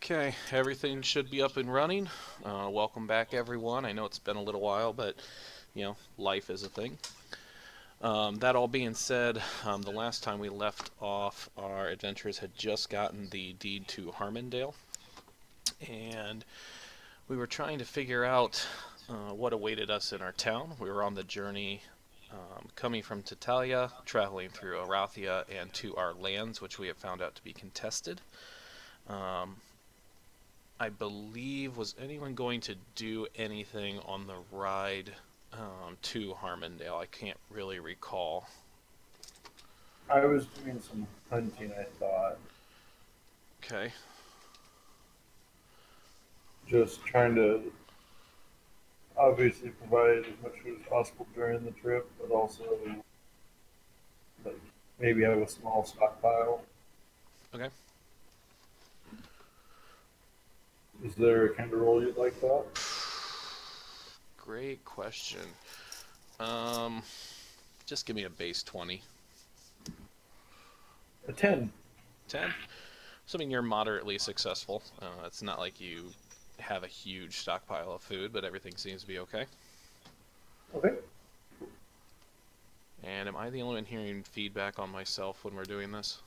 Okay, everything should be up and running. Welcome back, everyone. I know it's been a little while, but life is a thing. That all being said, the last time we left off, our adventurers had just gotten the deed to Harmondale, and we were trying to figure out what awaited us in our town. We were on the journey coming from Titalia, traveling through Arathia, and to our lands, which we have found out to be contested. Um, I believe, was anyone going to do anything on the ride to Harmondale? I can't really recall. I was doing some hunting, I thought. Okay. Just trying to obviously provide as much food as possible during the trip, but also like maybe have a small stockpile. Okay. Is there a kind of role you'd like that? Great question. Um, just give me a base 20. A 10. 10? Assuming you're moderately successful. It's not like you have a huge stockpile of food, but everything seems to be okay. Okay. And am I the only one hearing feedback on myself when we're doing this?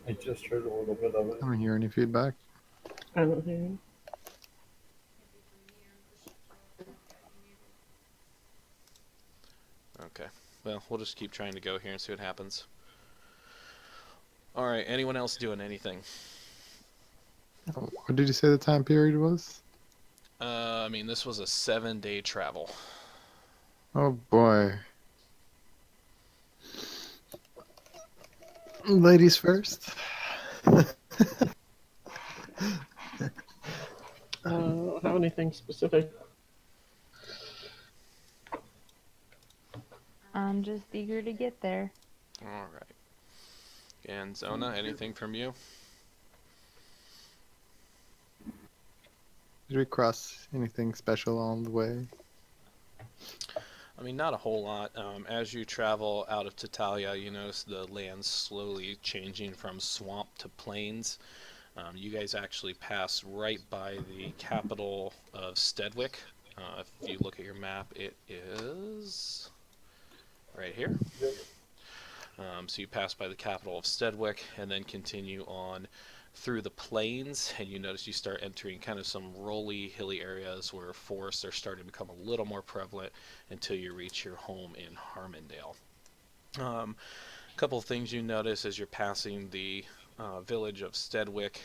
I just heard a little bit of it. I don't hear any feedback. I don't hear him. Okay. Well, we'll just keep trying to go here and see what happens. Alright, anyone else doing anything? What did you say the time period was? This was a 7-day travel. Oh boy. Ladies first. I don't have anything specific. I'm just eager to get there. Alright. And Zona, anything from you? Did we cross anything special on the way? Not a whole lot. As you travel out of Tatalia, you notice the land slowly changing from swamp to plains. You guys actually pass right by the capital of Stedwick. If you look at your map, it is right here. So you pass by the capital of Stedwick and then continue on through the plains, and you notice you start entering kind of some rolly, hilly areas where forests are starting to become a little more prevalent until you reach your home in Harmondale. A couple of things you notice as you're passing the village of Stedwick.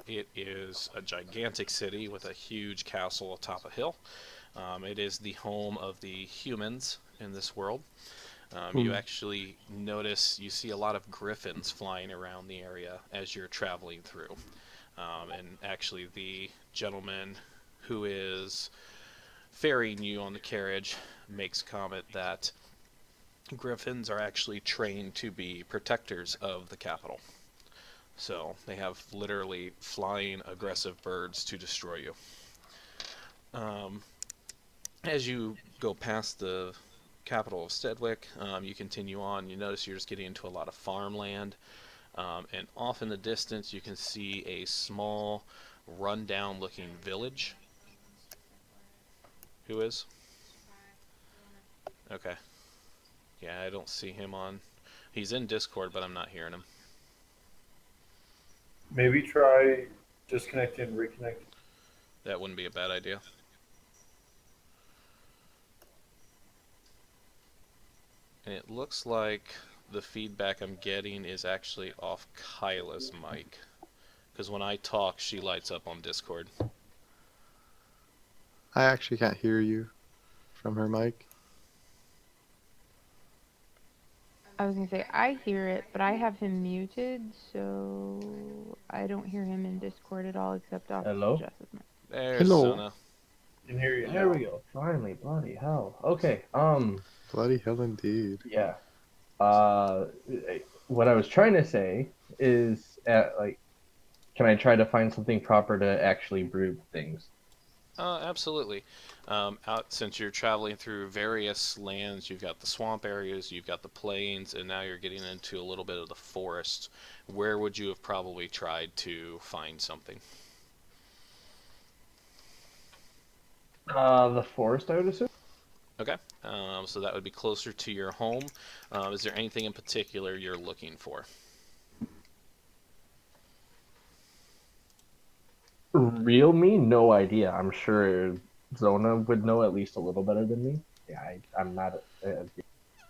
It is a gigantic city with a huge castle atop a hill. It is the home of the humans in this world. You actually notice, you see a lot of griffins flying around the area as you're traveling through. And actually the gentleman who is ferrying you on the carriage makes comment that griffins are actually trained to be protectors of the capital. So they have literally flying aggressive birds to destroy you. As you go past the capital of Stedwick, you continue on. You notice you're just getting into a lot of farmland, and off in the distance you can see a small, run-down-looking village. Who is? Okay. Yeah, I don't see him on. He's in Discord, but I'm not hearing him. Maybe try disconnecting and reconnecting. That wouldn't be a bad idea. And it looks like the feedback I'm getting is actually off Kyla's mic. Because when I talk, she lights up on Discord. I actually can't hear you from her mic. I was gonna say I hear it, but I have him muted, so I don't hear him in Discord at all except off Hello? Jess's mic. There's Hello. Zona. Can hear you There now. we go. Finally, bloody hell. Okay. Bloody hell indeed. Yeah. Uh, what I was trying to say is, can I try to find something proper to actually brew things? Absolutely. Out since you're traveling through various lands, you've got the swamp areas, you've got the plains, and now you're getting into a little bit of the forest. Where would you have probably tried to find something? The forest, I would assume. Okay. So that would be closer to your home. Is there anything in particular you're looking for? Real me, no idea. I'm sure Zona would know at least a little better than me. Yeah, I'm not.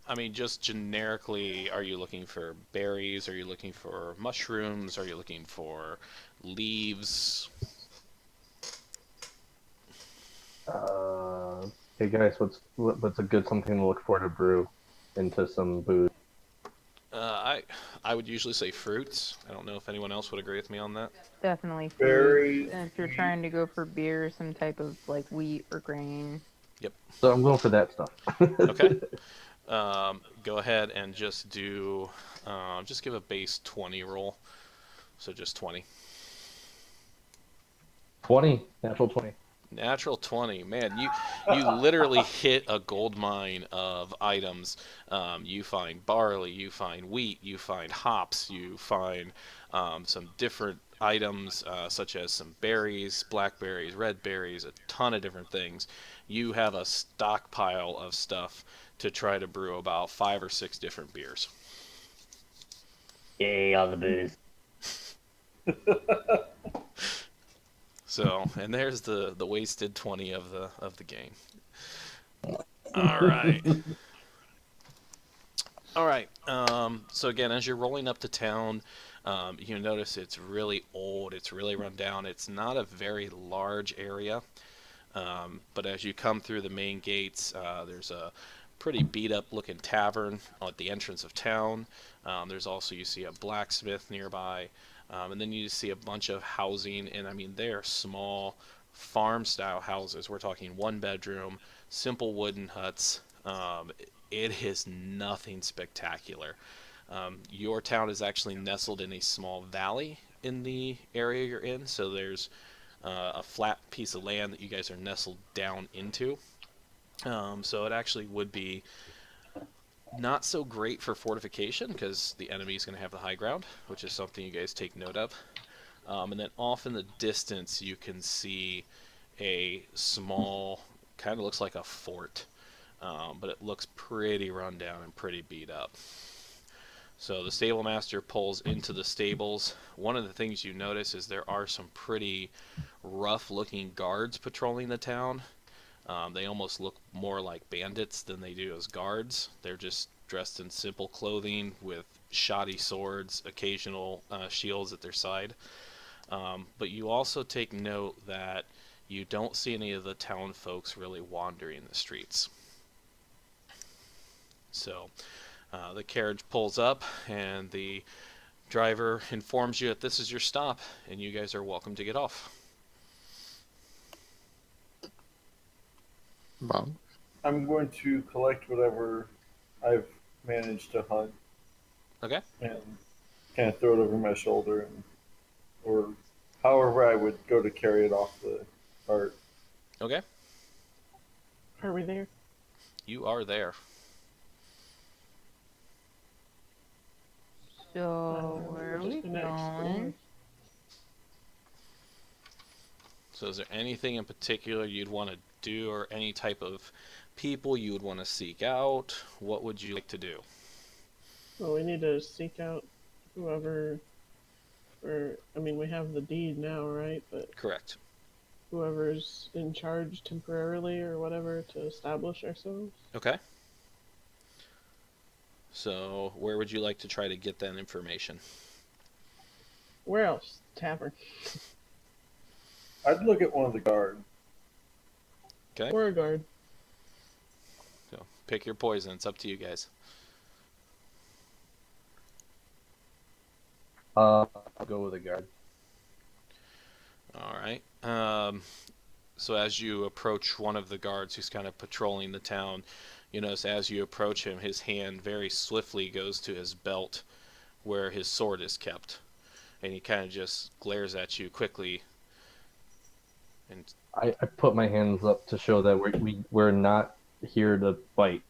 I mean, just generically, are you looking for berries? Are you looking for mushrooms? Are you looking for leaves? Hey guys, what's a good something to look for to brew into some booze? I would usually say fruits. I don't know if anyone else would agree with me on that. Definitely fruits. Berries, And if you're meat. trying to go for beer, some type of like wheat or grain. Yep. So I'm going for that stuff. Okay. Go ahead and just give a base 20 roll. So just 20. 20, natural 20. Natural 20. Man, you literally hit a gold mine of items. You find barley, you find wheat, you find hops, you find some different items such as some berries, blackberries, red berries, a ton of different things. You have a stockpile of stuff to try to brew about 5 or 6 different beers. Yay, all the booze. So, and there's the wasted 20 of the game. All right. All right. So again, as you're rolling up to town, you notice it's really old. It's really run down. It's not a very large area, but as you come through the main gates, there's a pretty beat up looking tavern at the entrance of town. There's also you see a blacksmith nearby, and then you see a bunch of housing, and I mean they are small farm style houses. We're talking 1 bedroom, simple wooden huts. It is nothing spectacular. Your town is actually nestled in a small valley in the area you're in, so there's a flat piece of land that you guys are nestled down into. So it actually would be not so great for fortification because the enemy is going to have the high ground, which is something you guys take note of. And then off in the distance, you can see a small, kind of looks like a fort, but it looks pretty run down and pretty beat up. So the stable master pulls into the stables. One of the things you notice is there are some pretty rough looking guards patrolling the town. They almost look more like bandits than they do as guards. They're just dressed in simple clothing with shoddy swords, occasional shields at their side. But you also take note that you don't see any of the town folks really wandering the streets. So the carriage pulls up, and the driver informs you that this is your stop, and you guys are welcome to get off. Wow. I'm going to collect whatever I've managed to hunt Okay. and kind of throw it over my shoulder, or however I would go to carry it off the cart. Okay. Are we there? You are there. So where are We're we just gonna explore. going? So is there anything in particular you'd want to do, or any type of people you would want to seek out? What would you like to do? Well, we need to seek out whoever, or I mean, we have the deed now, right? But Correct. whoever's in charge temporarily or whatever to establish ourselves. Okay. So where would you like to try to get that information? Where else? Tavern. I'd look at one of the guards. Okay. Or a guard. So pick your poison. It's up to you guys. I'll go with a guard. All right. So as you approach one of the guards who's kind of patrolling the town, you notice as you approach him, his hand very swiftly goes to his belt where his sword is kept. And he kind of just glares at you quickly. And I put my hands up to show that we're not here to fight.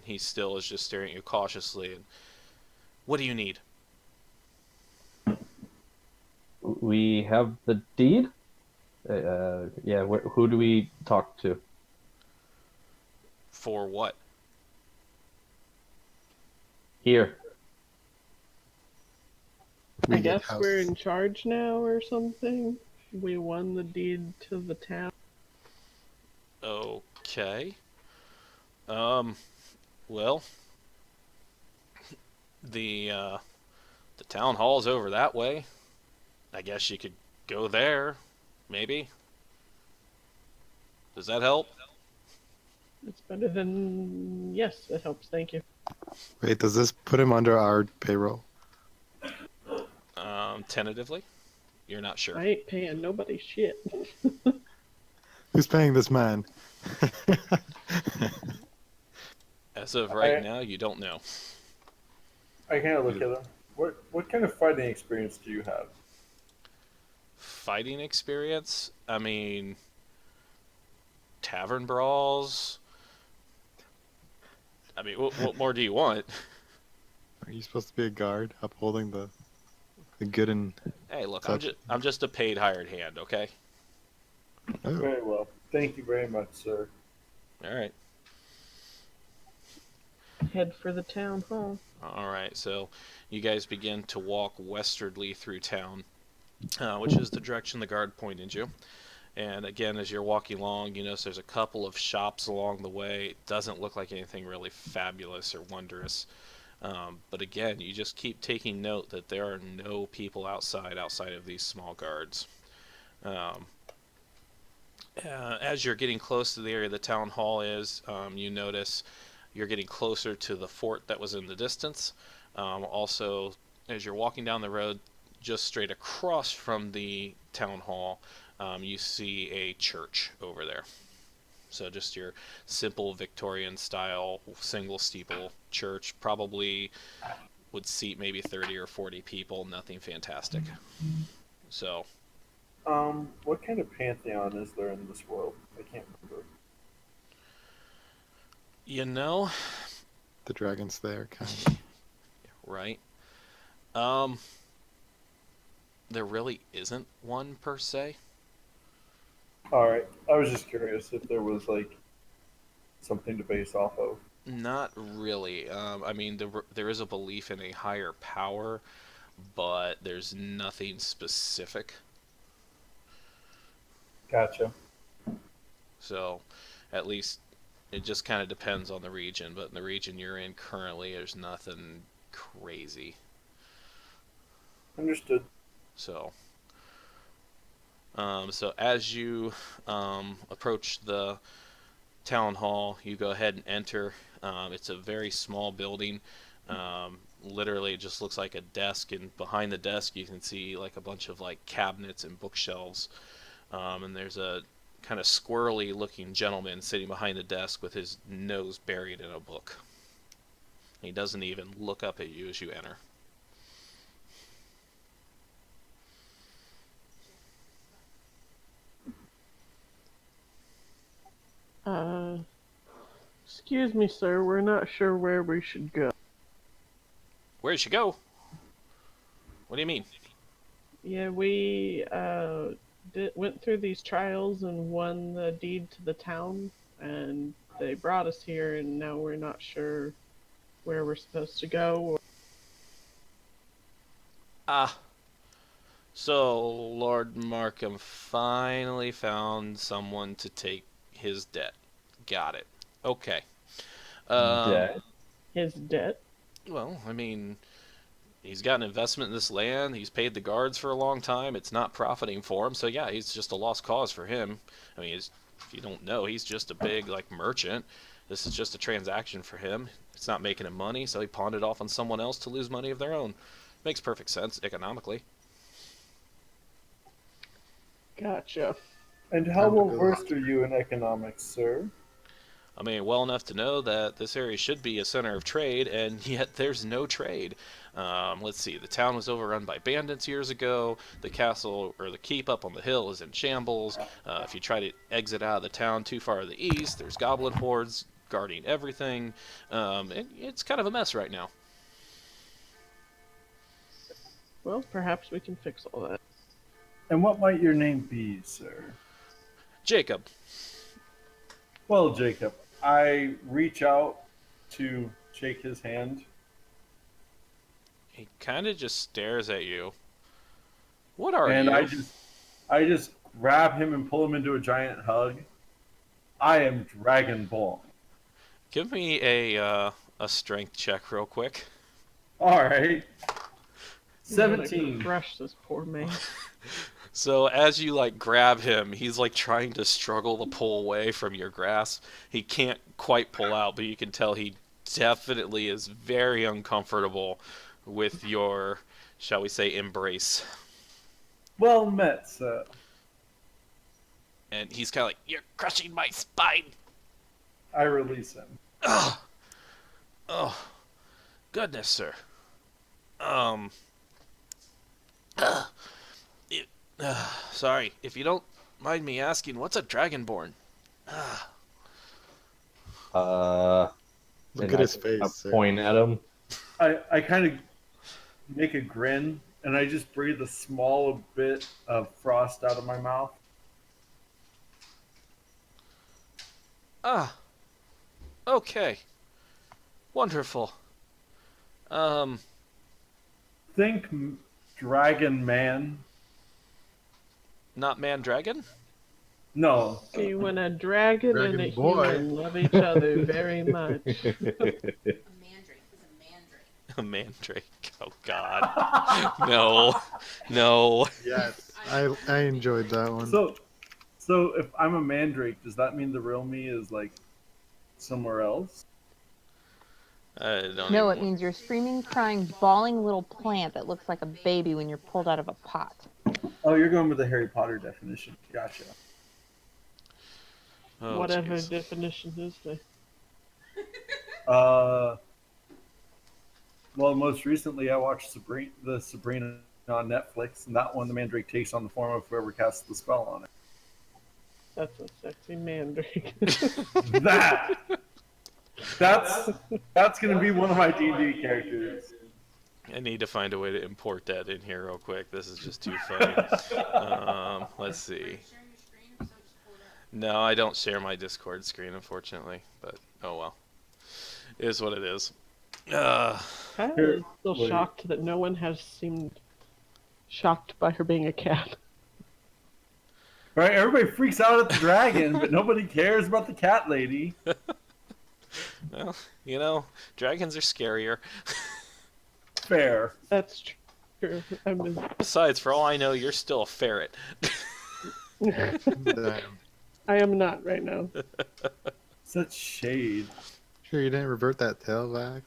He still is just staring at you cautiously. And what do you need? We have the deed. Yeah. Who do we talk to? For what? I We get guess house. we're in charge now or something. We won the deed to the town. Okay. Um. Well, the town hall's over that way. I guess you could go there, maybe. Does that help? It's better than yes. It helps. Thank you. Wait, does this put him under our payroll? Tentatively, you're not sure. I ain't paying nobody shit. Who's paying this man? As of right I- now, you don't know. I kind of look at him. What kind of fighting experience do you have? Fighting experience? I mean, tavern brawls. I mean, what more do you want? Are you supposed to be a guard upholding the good and Hey, look, such? I'm just a paid hired hand, okay? Oh, Very well. Thank you very much, sir. All right. Head for the town hall. All right. So you guys begin to walk westwardly through town, which is the direction the guard pointed you. And again, as you're walking along, you notice there's a couple of shops along the way. It doesn't look like anything really fabulous or wondrous. But again, you just keep taking note that there are no people outside of these small guards. Um, as you're getting close to the area the town hall is, you notice you're getting closer to the fort that was in the distance. Also, as you're walking down the road, just straight across from the town hall, you see a church over there. So just your simple Victorian style single steeple church, probably would seat maybe 30 or 40 people, nothing fantastic. So, What kind of pantheon is there in this world? I can't remember. you know, the dragon's there, kind of. right? There really isn't one per se. All right. I was just curious if there was like something to base off of. Not really. I mean, there is a belief in a higher power, but there's nothing specific. Gotcha. So, at least it just kind of depends on the region. But in the region you're in currently, there's nothing crazy. Understood. So, so as you approach the town hall, you go ahead and enter. It's a very small building. Literally, it just looks like a desk, and behind the desk, you can see like a bunch of like cabinets and bookshelves. And there's a kind of squirrely-looking gentleman sitting behind the desk with his nose buried in a book. He doesn't even look up at you as you enter. Excuse me, sir. We're not sure where we should go. Where'd you go? What do you mean? Yeah, we went through these trials and won the deed to the town, and they brought us here, and now we're not sure where we're supposed to go. Ah, so Lord Markham finally found someone to take his debt. Got it. Okay. Um, Dead. His debt. well, I mean, he's got an investment in this land. He's paid the guards for a long time. It's not profiting for him. So yeah, he's just a lost cause for him. I mean, if you don't know, he's just a big like merchant. This is just a transaction for him. It's not making him money, so he pawned it off on someone else to lose money of their own. Makes perfect sense economically. Gotcha. And how Time to well go. versed are you in economics, sir? I mean, well enough to know that this area should be a center of trade, and yet there's no trade. Let's see, the town was overrun by bandits years ago. The castle, or the keep up on the hill, is in shambles. If you try to exit out of the town too far to the east, there's goblin hordes guarding everything. It's kind of a mess right now. Well, perhaps we can fix all that. And what might your name be, sir? Jacob. Well, Jacob, I reach out to shake his hand. He kind of just stares at you. What are And you? I just grab him and pull him into a giant hug. I am Dragonborn. Give me a strength check real quick. All right. I'm gonna 17. Crush this poor man. So as you like grab him, he's like trying to struggle to pull away from your grasp. He can't quite pull out, but you can tell he definitely is very uncomfortable with your, shall we say, embrace. Well met, sir. And he's kind of like, "You're crushing my spine." I release him. Ugh. Oh, goodness, sir. Um. it- Sorry, if you don't mind me asking, what's a dragonborn? Look and at his I face, sir. point at him. I kind of make a grin and I just breathe a small bit of frost out of my mouth. Ah, okay. Wonderful. Um, Think Dragon Man. not man dragon? No, See, when a dragon and a Dragon boy. human love each other very much. A mandrake. Oh god. No. No. Yes, I enjoyed that one. so if I'm a mandrake, does that mean the real me is like somewhere else? I don't No, even it means you're a screaming, crying, bawling little plant that looks like a baby when you're pulled out of a pot. Oh, you're going with the Harry Potter definition. Gotcha. Oh, Whatever jeez. definition is there. Well, most recently I watched Sabrina on Netflix, and that one the mandrake takes on the form of whoever casts the spell on it. That's a sexy mandrake. That's gonna be one of my D&D characters. I need to find a way to import that in here real quick. This is just too funny. Let's see. No, I don't share my Discord screen, unfortunately. But, oh well. It is what it is. I'm Here, still wait. shocked that no one has seemed shocked by her being a cat. Right? Everybody freaks out at the dragon, but nobody cares about the cat lady. Well, you know, dragons are scarier. Fair. That's true. I mean, Besides, for all I know, you're still a ferret. Damn. I am not right now. Such shade. Sure, you didn't revert that tail back.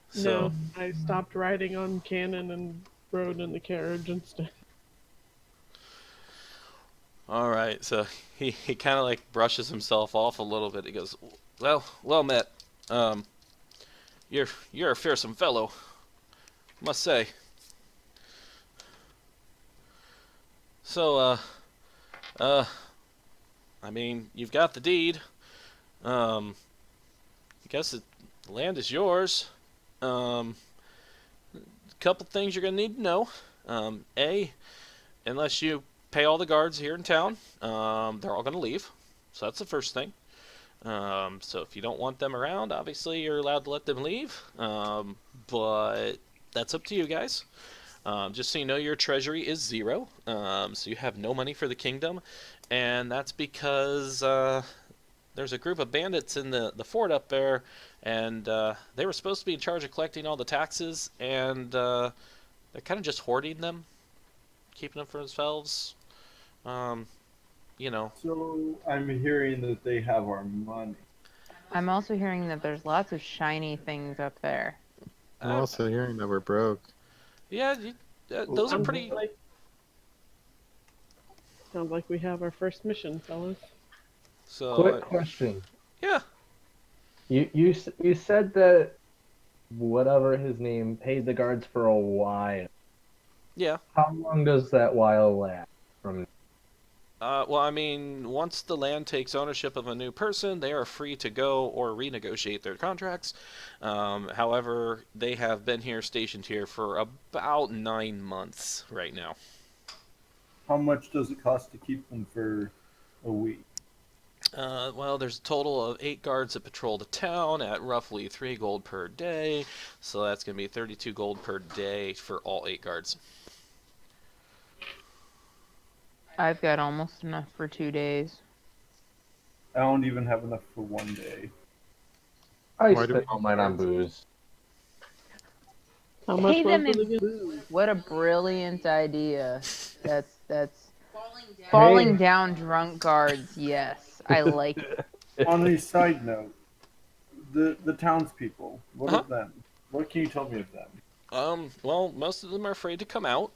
So, No, I stopped riding on cannon and rode in the carriage instead. all right. So he kind of like brushes himself off a little bit. He goes, "Well met. You're a fearsome fellow, must say." So, I mean, you've got the deed. I guess the land is yours. Couple things you're gonna need to know. A, unless you pay all the guards here in town, they're all gonna leave. So that's the first thing. So if you don't want them around, obviously you're allowed to let them leave. But that's up to you guys. Just so you know, your treasury is 0. So you have no money for the kingdom. And that's because there's a group of bandits in the fort up there, and they were supposed to be in charge of collecting all the taxes, and they're kind of just hoarding them, keeping them for themselves. You know, So I'm hearing that they have our money. I'm also hearing that there's lots of shiny things up there. I'm also hearing that we're broke. yeah, those are pretty. Sounds like we have our first mission, fellas. So, Quick question. yeah. You said that whatever his name paid the guards for a while. Yeah. How long does that while last? From Well, I mean, once the land takes ownership of a new person, they are free to go or renegotiate their contracts. However, they have been here, stationed here for about 9 months right now. How much does it cost to keep them for a week? Well, there's a total of 8 guards that patrol the town at roughly 3 gold per day, so that's going to be 32 gold per day for all 8 guards. I've got almost enough for 2 days. I don't even have enough for one day. I Why do we spent all mine on guards? booze. How much Pay was them it in again? booze. What a brilliant idea. That's falling down drunk guards. Yes, I like it. On a side note, the townspeople, what Uh-huh. of them? What can you tell me of them? Well, most of them are afraid to come out,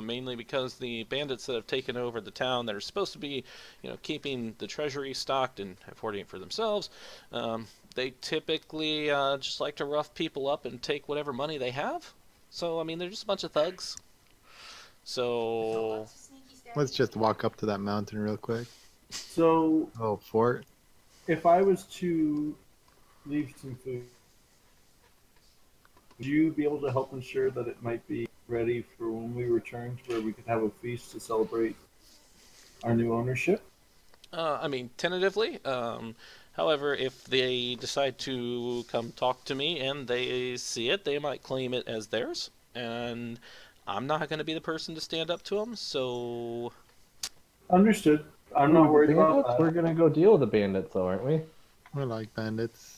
mainly because the bandits that have taken over the town that are supposed to be, keeping the treasury stocked and affording it for themselves, they typically just like to rough people up and take whatever money they have. So, I mean, they're just a bunch of thugs. So, Let's just walk up to that mountain real quick. So, Oh, fort. if I was to leave some food, would you be able to help ensure that it might be ready for when we return to where we could have a feast to celebrate our new ownership? I mean, tentatively. However, if they decide to come talk to me and they see it, they might claim it as theirs. And I'm not going to be the person to stand up to them, so. Understood. I'm not worried about Bandits? that. We're gonna go deal with the bandits, though, aren't we? We're like bandits.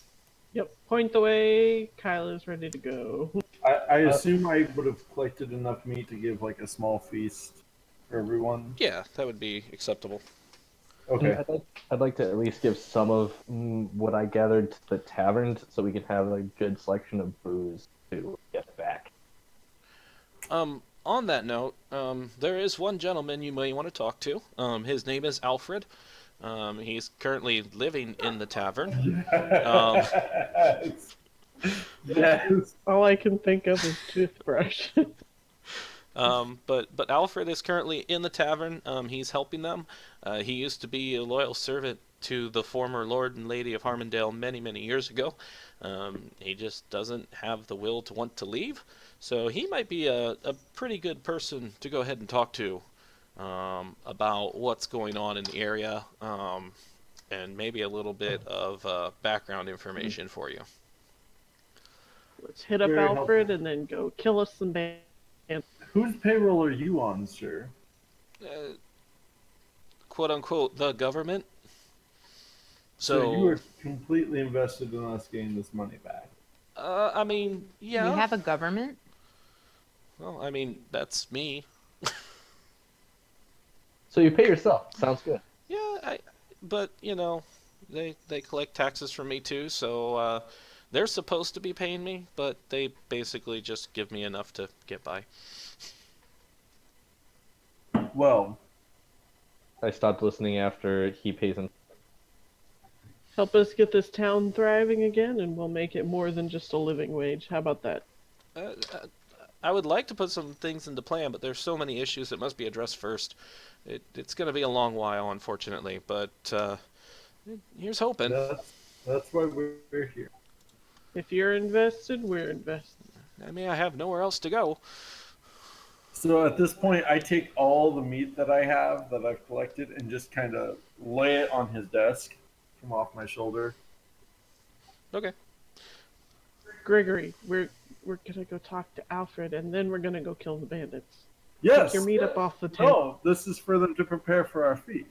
Yep, point the way. Kyle is ready to go. I assume I would have collected enough meat to give like a small feast for everyone. Yeah, that would be acceptable. Okay. I'd like to at least give some of what I gathered to the taverns so we can have a good selection of booze to get back. On that note, there is one gentleman you may want to talk to. His name is Alfred. He's currently living in the tavern. Yes. Yes. All I can think of is toothbrush. But Alfred is currently in the tavern. He's helping them. He used to be a loyal servant to the former Lord and Lady of Harmondale many, many years ago. He just doesn't have the will to want to leave. So he might be a pretty good person to go ahead and talk to about what's going on in the area, and maybe a little bit of background information for you. Let's hit up Very Alfred helpful. and then go kill us some bandits. Whose payroll are you on, sir? Quote unquote, the government. So you are completely invested in us getting this money back. I mean, yeah. We have a government. Well, I mean, that's me. So you pay yourself. Sounds good. Yeah, but they collect taxes from me too, so they're supposed to be paying me, but they basically just give me enough to get by. Well, I stopped listening after he pays him. Help us get this town thriving again, and we'll make it more than just a living wage. How about that? I would like to put some things into plan, but there's so many issues that must be addressed first. It's going to be a long while, unfortunately, but here's hoping. that's why we're here. If you're invested, we're invested. I mean, I have nowhere else to go. So at this point, I take all the meat that I have that I've collected and just kind of lay it on his desk from off my shoulder. Okay. Gregory, we're gonna go talk to Alfred, and then we're gonna go kill the bandits. Yes. Pick your meat up off the table. No, this is for them to prepare for our feast.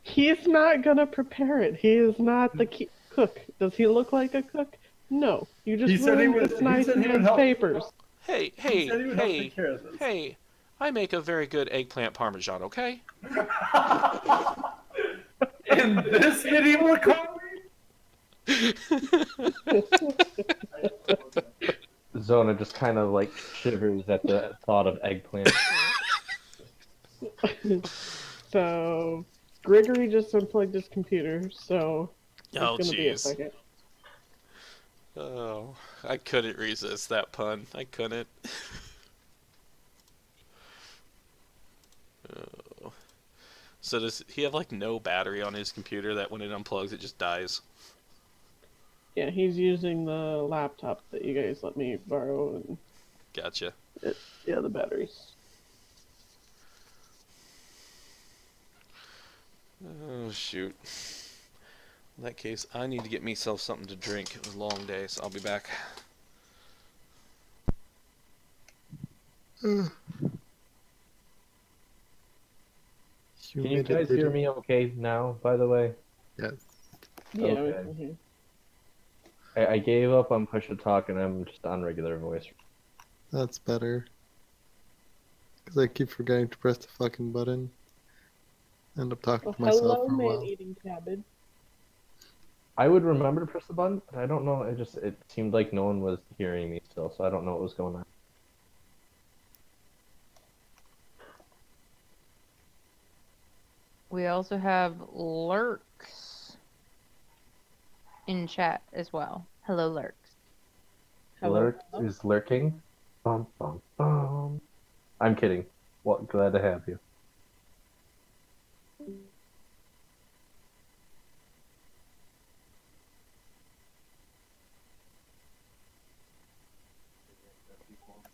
He's not gonna prepare it. He is not the cook. Does he look like a cook? No. You just He said he ruined would- this he nice said he would man's help. papers. Hey, He said he would help take care of this. hey! I make a very good eggplant parmesan. Okay. In this medieval economy? Zona just kind of like shivers at the thought of eggplant. So Gregory just unplugged his computer, so it's Oh, gonna be a jeez. second. Oh, I couldn't resist that pun. I couldn't. Oh. So does he have like no battery on his computer that when it unplugs it just dies? Yeah, he's using the laptop that you guys let me borrow, and Gotcha. yeah, the batteries. Oh, shoot. In that case, I need to get myself something to drink. It was a long day, so I'll be back. You Can you made it, guys hear didn't me okay now, by the way? Yes. Yeah, we Okay. can hear. I gave up on push to talk and I'm just on regular voice. That's better. Because I keep forgetting to press the fucking button. End up talking Oh, to myself hello, for a man while. eating cabbage. I would remember to press the button, but I don't know. It seemed like no one was hearing me still, so I don't know what was going on. We also have Lurks in chat as well. Hello, Lurks. Hello, Lurk hello. is lurking. Bum bum bum. I'm kidding. Well, glad to have you.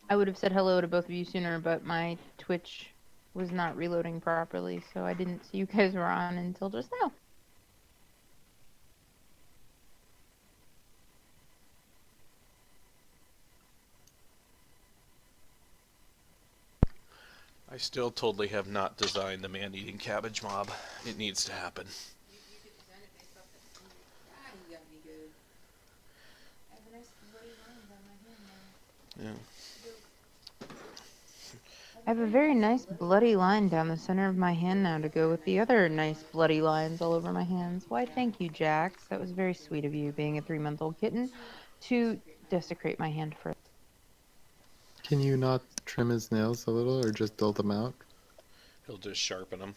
I would have said hello to both of you sooner, but my Twitch was not reloading properly, so I didn't see you guys were on until just now. I still totally have not designed the man-eating cabbage mob. It needs to happen. Yeah. I have a very nice bloody line down the center of my hand now to go with the other nice bloody lines all over my hands. Why, thank you, Jax. That was very sweet of you, being a 3-month-old kitten, to desecrate my hand for. Can you not trim his nails a little or just dull them out? He'll just sharpen them.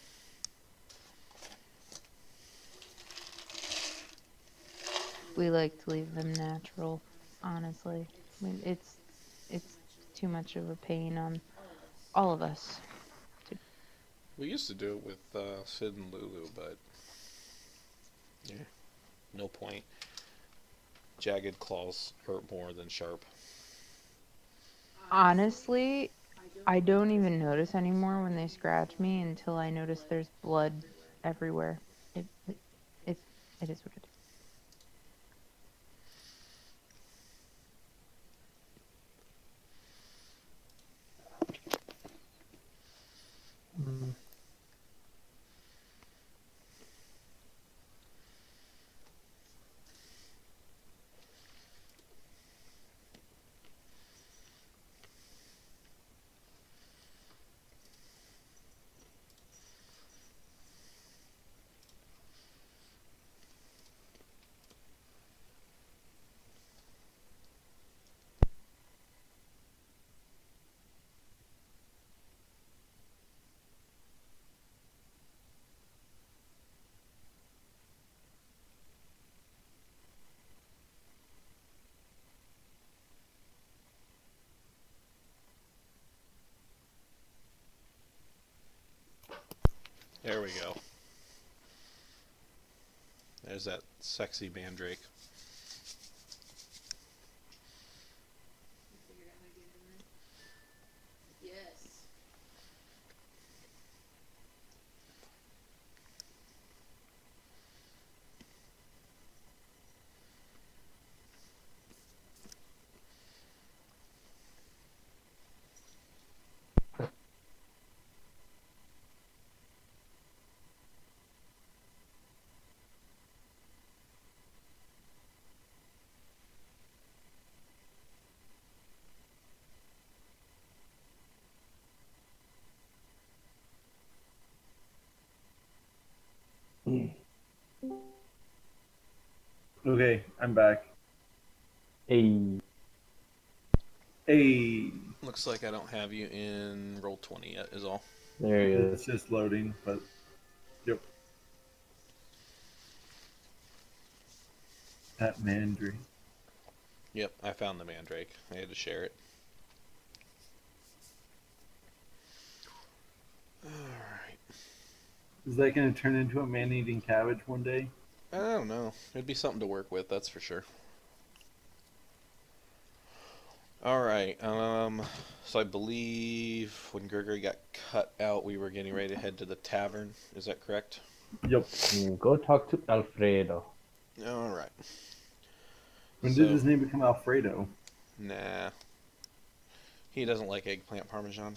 We like to leave them natural, honestly. I mean, it's too much of a pain on all of us. We used to do it with Sid and Lulu, but yeah, no point. Jagged claws hurt more than sharp. Honestly, I don't even notice anymore when they scratch me until I notice there's blood everywhere. It, it is what it is. Mm. There we go. There's that sexy mandrake. Okay, I'm back. Hey, Hey, Looks like I don't have you in roll 20 yet, is all. there he is. it's just loading, but Yep. That mandrake. Yep, I found the mandrake. I had to share it. Alright. Is that going to turn into a man-eating cabbage one day? I don't know. It'd be something to work with, that's for sure. Alright, so I believe when Gregory got cut out, we were getting ready to head to the tavern. Is that correct? Yep. Go talk to Alfredo. Alright. When did So, his name become Alfredo? nah. He doesn't like eggplant parmesan.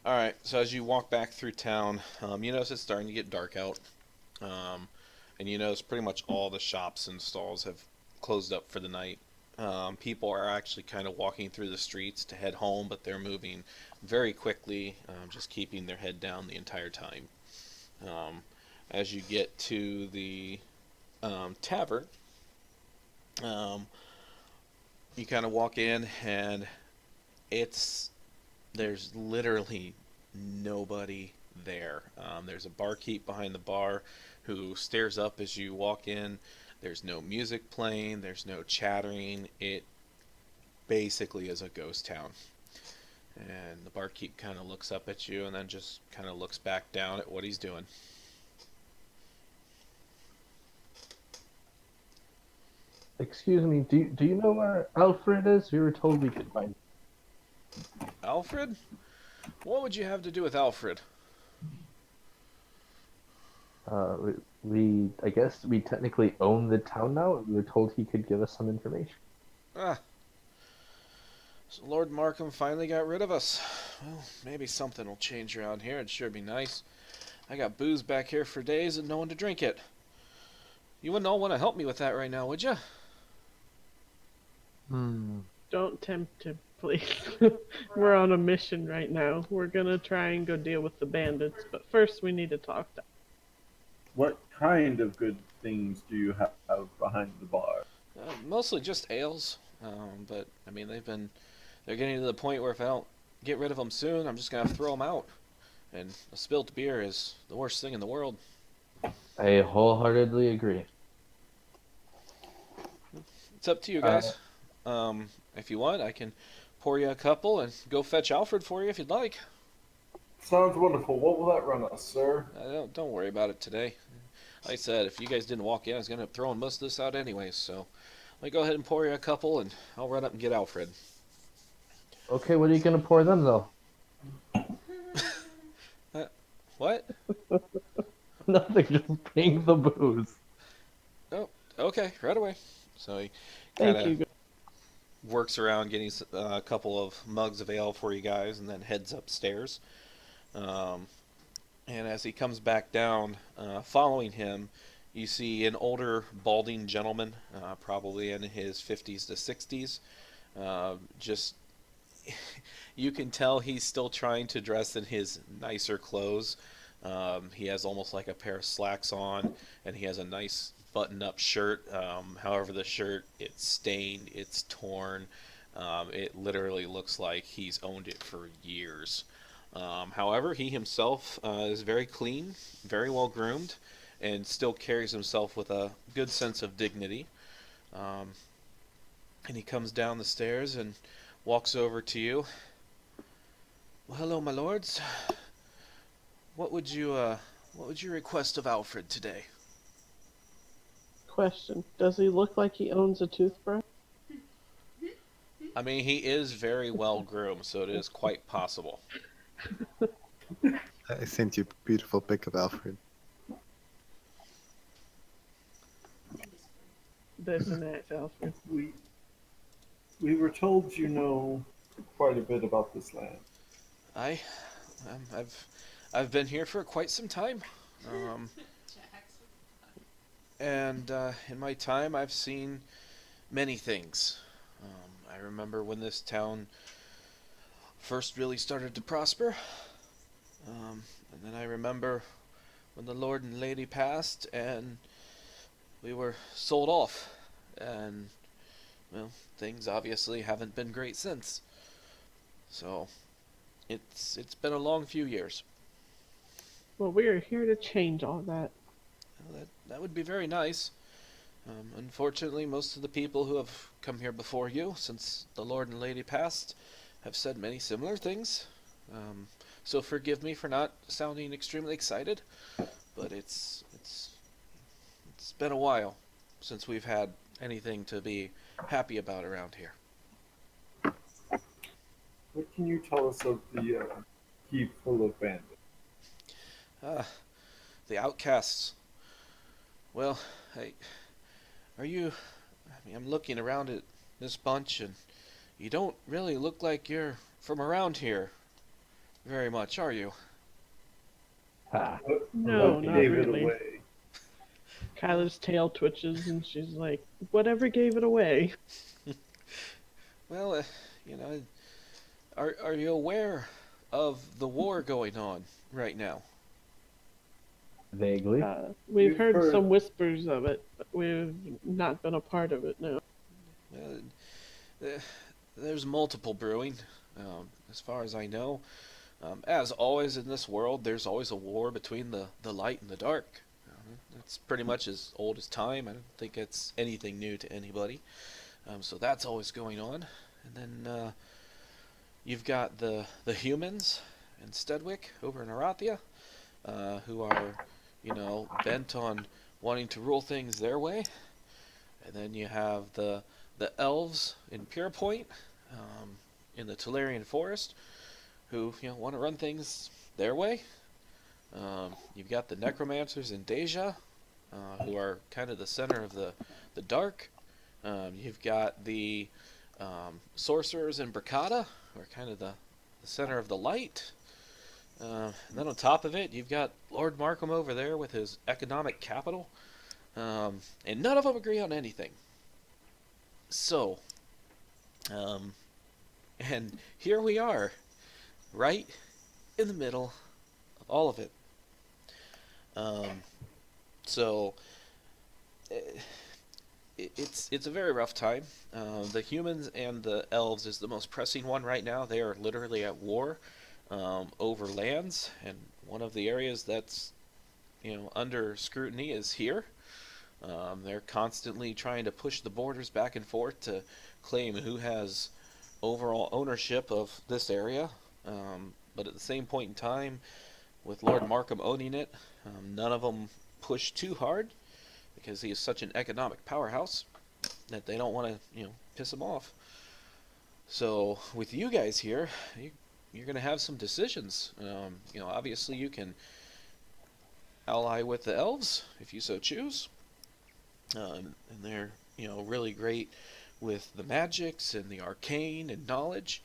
Alright, so as you walk back through town, you notice it's starting to get dark out. And you notice pretty much all the shops and stalls have closed up for the night. People are actually kind of walking through the streets to head home, but they're moving very quickly, just keeping their head down the entire time. As you get to the tavern, you kind of walk in, and there's literally nobody there. There's a barkeep behind the bar who stares up as you walk in. There's no music playing, there's no chattering. It basically is a ghost town. And the barkeep kind of looks up at you and then just kind of looks back down at what he's doing. Excuse me, do you know where Alfred is? We were told we could find. Alfred? What would you have to do with Alfred? I guess we technically own the town now. We were told he could give us some information. Ah, so Lord Markham finally got rid of us. Well, maybe something will change around here. It'd sure be nice. I got booze back here for days and no one to drink it. You wouldn't all want to help me with that right now, would you? Don't tempt him, please. We're on a mission right now. We're gonna try and go deal with the bandits, but first we need to talk to. What kind of good things do you have behind the bar? Mostly just ales. But, I mean, they're getting to the point where if I don't get rid of them soon, I'm just going to throw them out. And a spilt beer is the worst thing in the world. I wholeheartedly agree. It's up to you guys. If you want, I can pour you a couple and go fetch Alfred for you if you'd like. Sounds wonderful. What will that run us, sir? Don't worry about it today. Like I said, if you guys didn't walk in, I was going to throw most of this out anyways. So let me go ahead and pour you a couple, and I'll run up and get Alfred. Okay, what are you gonna pour them though? What? Nothing, just bring the booze. Oh, okay, right away. So he Thank kind you. of works around getting a couple of mugs of ale for you guys, and then heads upstairs. And as he comes back down, following him, you see an older, balding gentleman, probably in his 50s to 60s. Just, you can tell he's still trying to dress in his nicer clothes. He has almost like a pair of slacks on, and he has a nice button-up shirt. However, the shirt, it's stained, it's torn. It literally looks like he's owned it for years. However, he himself is very clean, very well groomed, and still carries himself with a good sense of dignity. And he comes down the stairs and walks over to you. Well, hello, my lords. What would you request of Alfred today? Question: does he look like he owns a toothbrush? I mean, he is very well groomed, so it is quite possible. I sent you a beautiful pic of Alfred. There's an axe, Alfred. We were told you know quite a bit about this land. I've been here for quite some time, and in my time I've seen many things. I remember when this town first really started to prosper, and then I remember when the Lord and Lady passed, and we were sold off, and well, things obviously haven't been great since. So, it's been a long few years. Well, we are here to change all that. Well, that would be very nice. Unfortunately, most of the people who have come here before you, since the Lord and Lady passed, have said many similar things. Um, so forgive me for not sounding extremely excited, but it's been a while since we've had anything to be happy about around here. What can you tell us of the keep full of bandits? Ah, the outcasts. Well, I, are you? I mean, I'm looking around at this bunch, and you don't really look like you're from around here very much, are you? Ha. No, What not gave it really. away? Kyla's tail twitches and she's like, whatever gave it away? Well, you know, are you aware of the war going on right now? Vaguely. We've We've heard heard some whispers of it, but we've not been a part of it, no. Well, uh, there's multiple brewing, as far as I know. As always in this world, there's always a war between the light and the dark. It's pretty much as old as time. I don't think it's anything new to anybody. So that's always going on. And then you've got the humans in Stedwick over in Arathia, who are, bent on wanting to rule things their way. And then you have the elves in Pierpoint, in the Tolarian Forest, who want to run things their way. You've got the necromancers in Deja, who are kind of the center of the dark. You've got the sorcerers in Bracada, who are kind of the center of the light. And then on top of it, you've got Lord Markham over there with his economic capital. And none of them agree on anything. So, um, and here we are, right in the middle of all of it. Um, so, eh, it's a very rough time. The humans and the elves is the most pressing one right now. They are literally at war over lands, and one of the areas that's under scrutiny is here. They're constantly trying to push the borders back and forth to claim who has overall ownership of this area. But at the same point in time, with Lord Markham owning it, none of them push too hard because he is such an economic powerhouse that they don't want to, piss him off. So with you guys here, you're going to have some decisions. Obviously you can ally with the elves if you so choose, and they're really great with the magics and the arcane and knowledge.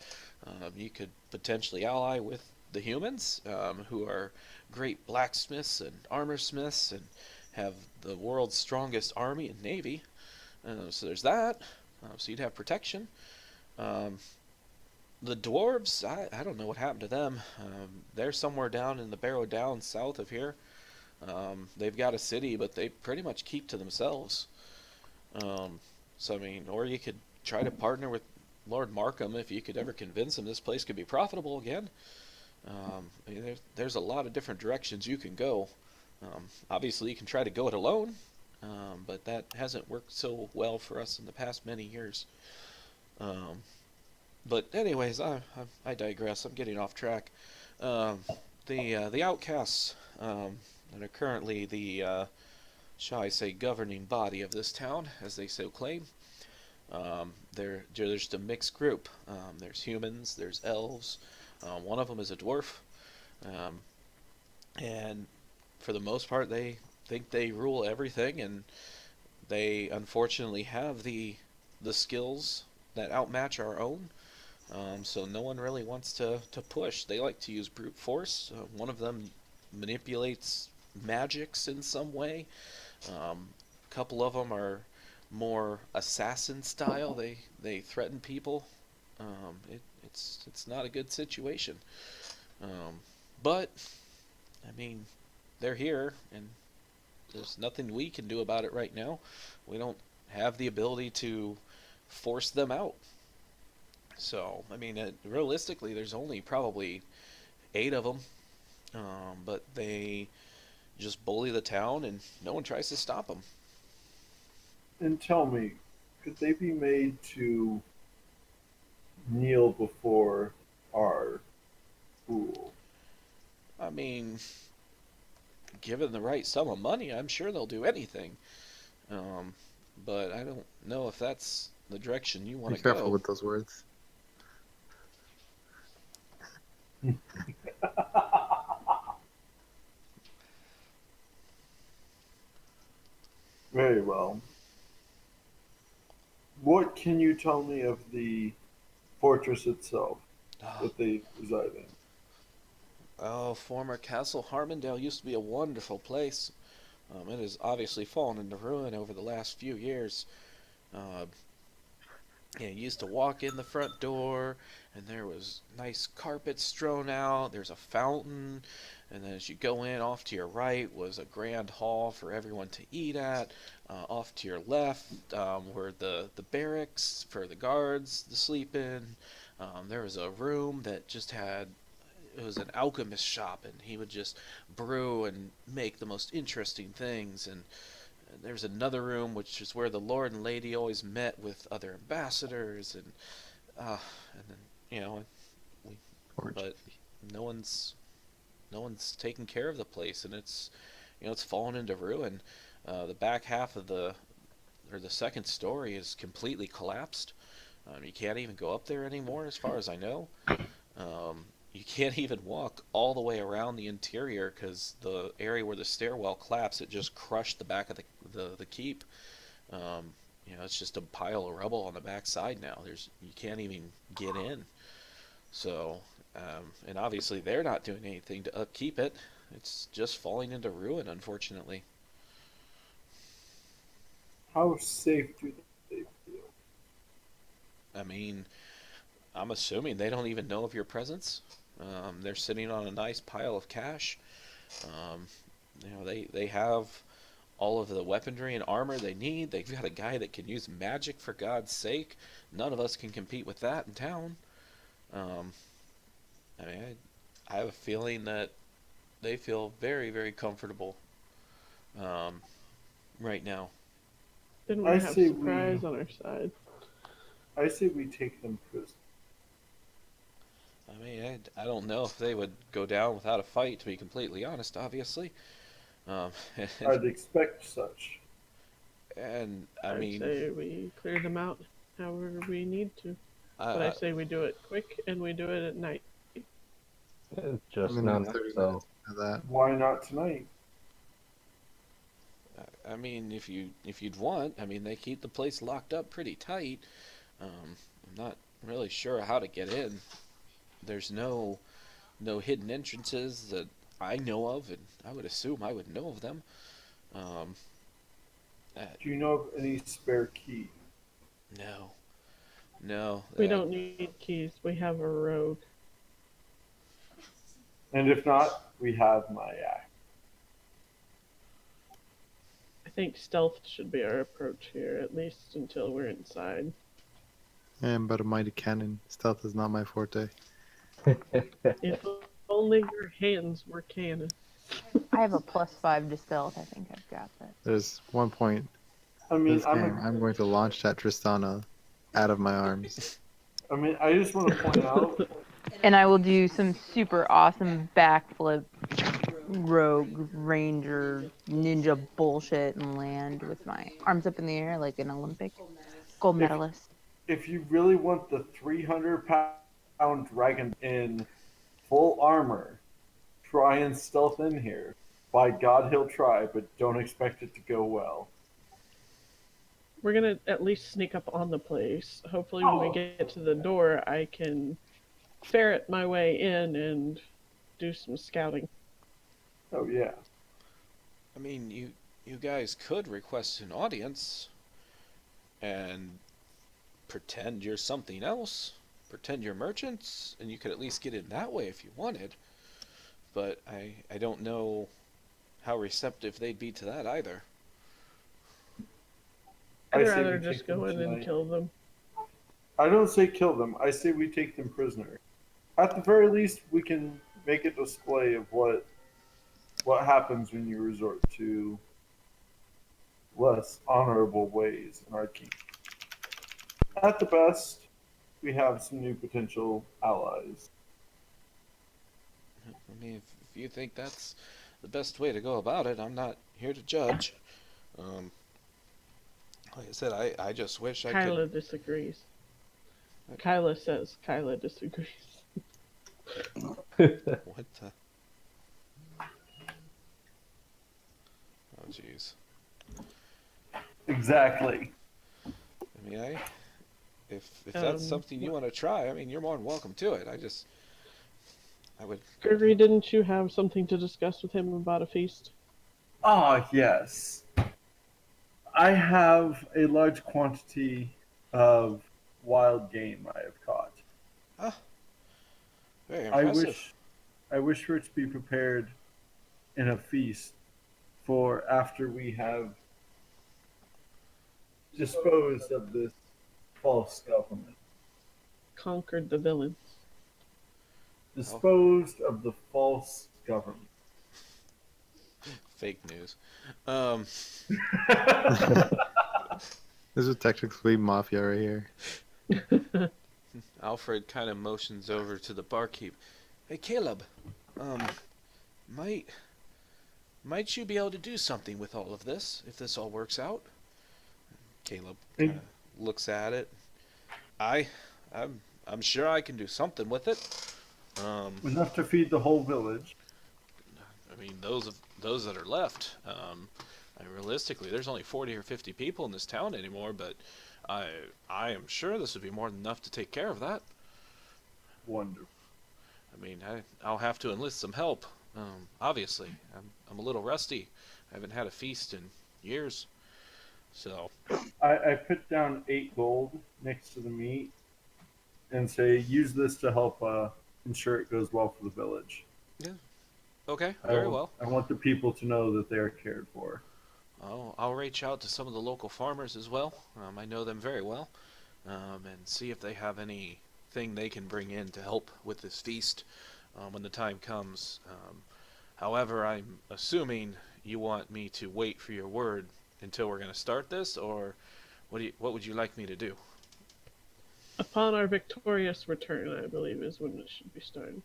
You could potentially ally with the humans, who are great blacksmiths and armor smiths and have the world's strongest army and navy. So there's that. So you'd have protection. Um, the dwarves, I don't know what happened to them. They're somewhere down in the Barrow Downs south of here. They've got a city, but they pretty much keep to themselves. So I mean, or you could try to partner with Lord Markham if you could ever convince him this place could be profitable again. I mean, there's a lot of different directions you can go. Obviously, you can try to go it alone, but that hasn't worked so well for us in the past many years. Um, but anyways, I digress. I'm getting off track. Um, the outcasts, that are currently the shall I say governing body of this town, as they so claim. They're just a mixed group. There's humans, there's elves. One of them is a dwarf, um, and for the most part, they think they rule everything, and they unfortunately have the skills that outmatch our own. So no one really wants to push. They like to use brute force. One of them manipulates magics in some way. A couple of them are more assassin style. They threaten people. It's not a good situation. But I mean, they're here, and there's nothing we can do about it right now. We don't have the ability to force them out. So I mean, realistically, there's only probably 8 of them, But they just bully the town, and no one tries to stop them. And tell me, could they be made to kneel before our rule? I mean, given the right sum of money, I'm sure they'll do anything. Um, but I don't know if that's the direction you want Be to careful go. with those words. Very well. What can you tell me of the fortress itself Oh, that they reside in? oh, former Castle Harmondale used to be a wonderful place. It has obviously fallen into ruin over the last few years. Uh, you used to walk in the front door, and there was nice carpet strewn out. There's a fountain, and then as you go in, off to your right was a grand hall for everyone to eat at. Off to your left were the barracks for the guards to sleep in. There was a room that just had it was an alchemist shop, and he would just brew and make the most interesting things. And there's another room which is where the lord and lady always met with other ambassadors, uh, and then you know, we, Forge. but no one's no one's taking care of the place, and it's fallen into ruin. The back half of the second story is completely collapsed. You can't even go up there anymore, as far as I know. You can't even walk all the way around the interior because the area where the stairwell collapsed, it just crushed the back of the keep. Um, it's just a pile of rubble on the back side now. You can't even get in. So, and obviously they're not doing anything to upkeep it. It's just falling into ruin, unfortunately. How safe do they feel? I mean, I'm assuming they don't even know of your presence. They're sitting on a nice pile of cash. Um, they have all of the weaponry and armor they need. They've got a guy that can use magic, for God's sake. None of us can compete with that in town. Um, I mean, I have a feeling that they feel very, very comfortable um, right now. Then we I have say we surprise on our side. I say we take them prisoner. I mean, I don't know if they would go down without a fight, to be completely honest, obviously. Um, and, I'd expect such. and I I'd mean, say we clear them out however we need to. I, But I I, say we do it quick and we do it at night. It's I'm just in the not next 30 so. minutes of that. Why not tonight? I mean, if you'd want, I mean, they keep the place locked up pretty tight. I'm not really sure how to get in. There's no hidden entrances that I know of, and I would assume I would know of them. Um, uh, Do you know of any spare key? no, no. We don't need keys. We have a rogue. And if not, we have my axe. I think stealth should be our approach here, at least until we're inside. I am but a mighty cannon. Stealth is not my forte. If only your hands were cannon. I have a +5 to stealth. I think I've got that. There's one point I in mean, this game I'm going to launch that Tristana out of my arms. I just want to point out. And I will do some super awesome backflip, rogue, ranger, ninja bullshit and land with my arms up in the air like an Olympic gold If medalist. if you really want the 300-pound dragon in full armor, try and stealth in here. By God, he'll try, but don't expect it to go well. We're gonna at least sneak up on the place. Hopefully, when we get to the door, I can ferret my way in and do some scouting. Oh yeah. I mean, you guys could request an audience and pretend you're something else. Pretend you're merchants, and you could at least get in that way if you wanted. But I don't know how receptive they'd be to that either. I I'd say rather we just take them go in and tonight. kill them. I don't say kill them. I say we take them prisoner. At the very least, we can make a display of what happens when you resort to less honorable ways in our kingdom. At the best, we have some new potential allies. I mean, if you think that's the best way to go about it, I'm not here to judge. Um, like I said, I just wish I could. Kyla disagrees. Kyla says Kyla disagrees. What the? Oh, jeez. Exactly. I mean, if that's something you want to try, I mean, you're more than welcome to it. I would. Gregory, didn't you have something to discuss with him about a feast? Ah, yes. I have a large quantity of wild game I have caught. Ah, very I impressive. wish I wish for it to be prepared in a feast for after we have disposed of this false government. Conquered the villains. Disposed of the false government. Fake news. Um, This is technically mafia right here. Alfred kind of motions over to the barkeep. Hey, Caleb. Um, might might you be able to do something with all of this if this all works out? Caleb kind of looks at it. I, I'm sure I can do something with it. Enough to feed the whole village. I mean, those that are left. Realistically, there's only 40 or 50 people in this town anymore, but I I am sure this would be more than enough to take care of that. Wonderful. I mean, I'll have to enlist some help. Obviously, I'm a little rusty. I haven't had a feast in years, so I put down 8 gold next to the meat and say, use this to help ensure it goes well for the village. yeah, okay, very well. I want the people to know that they are cared for. I'll reach out to some of the local farmers as well. I know them very well, and see if they have anything they can bring in to help with this feast when the time comes. However, I'm assuming you want me to wait for your word until we're going to start this, or what would you like me to do? Upon our victorious return, I believe, is when it should be started.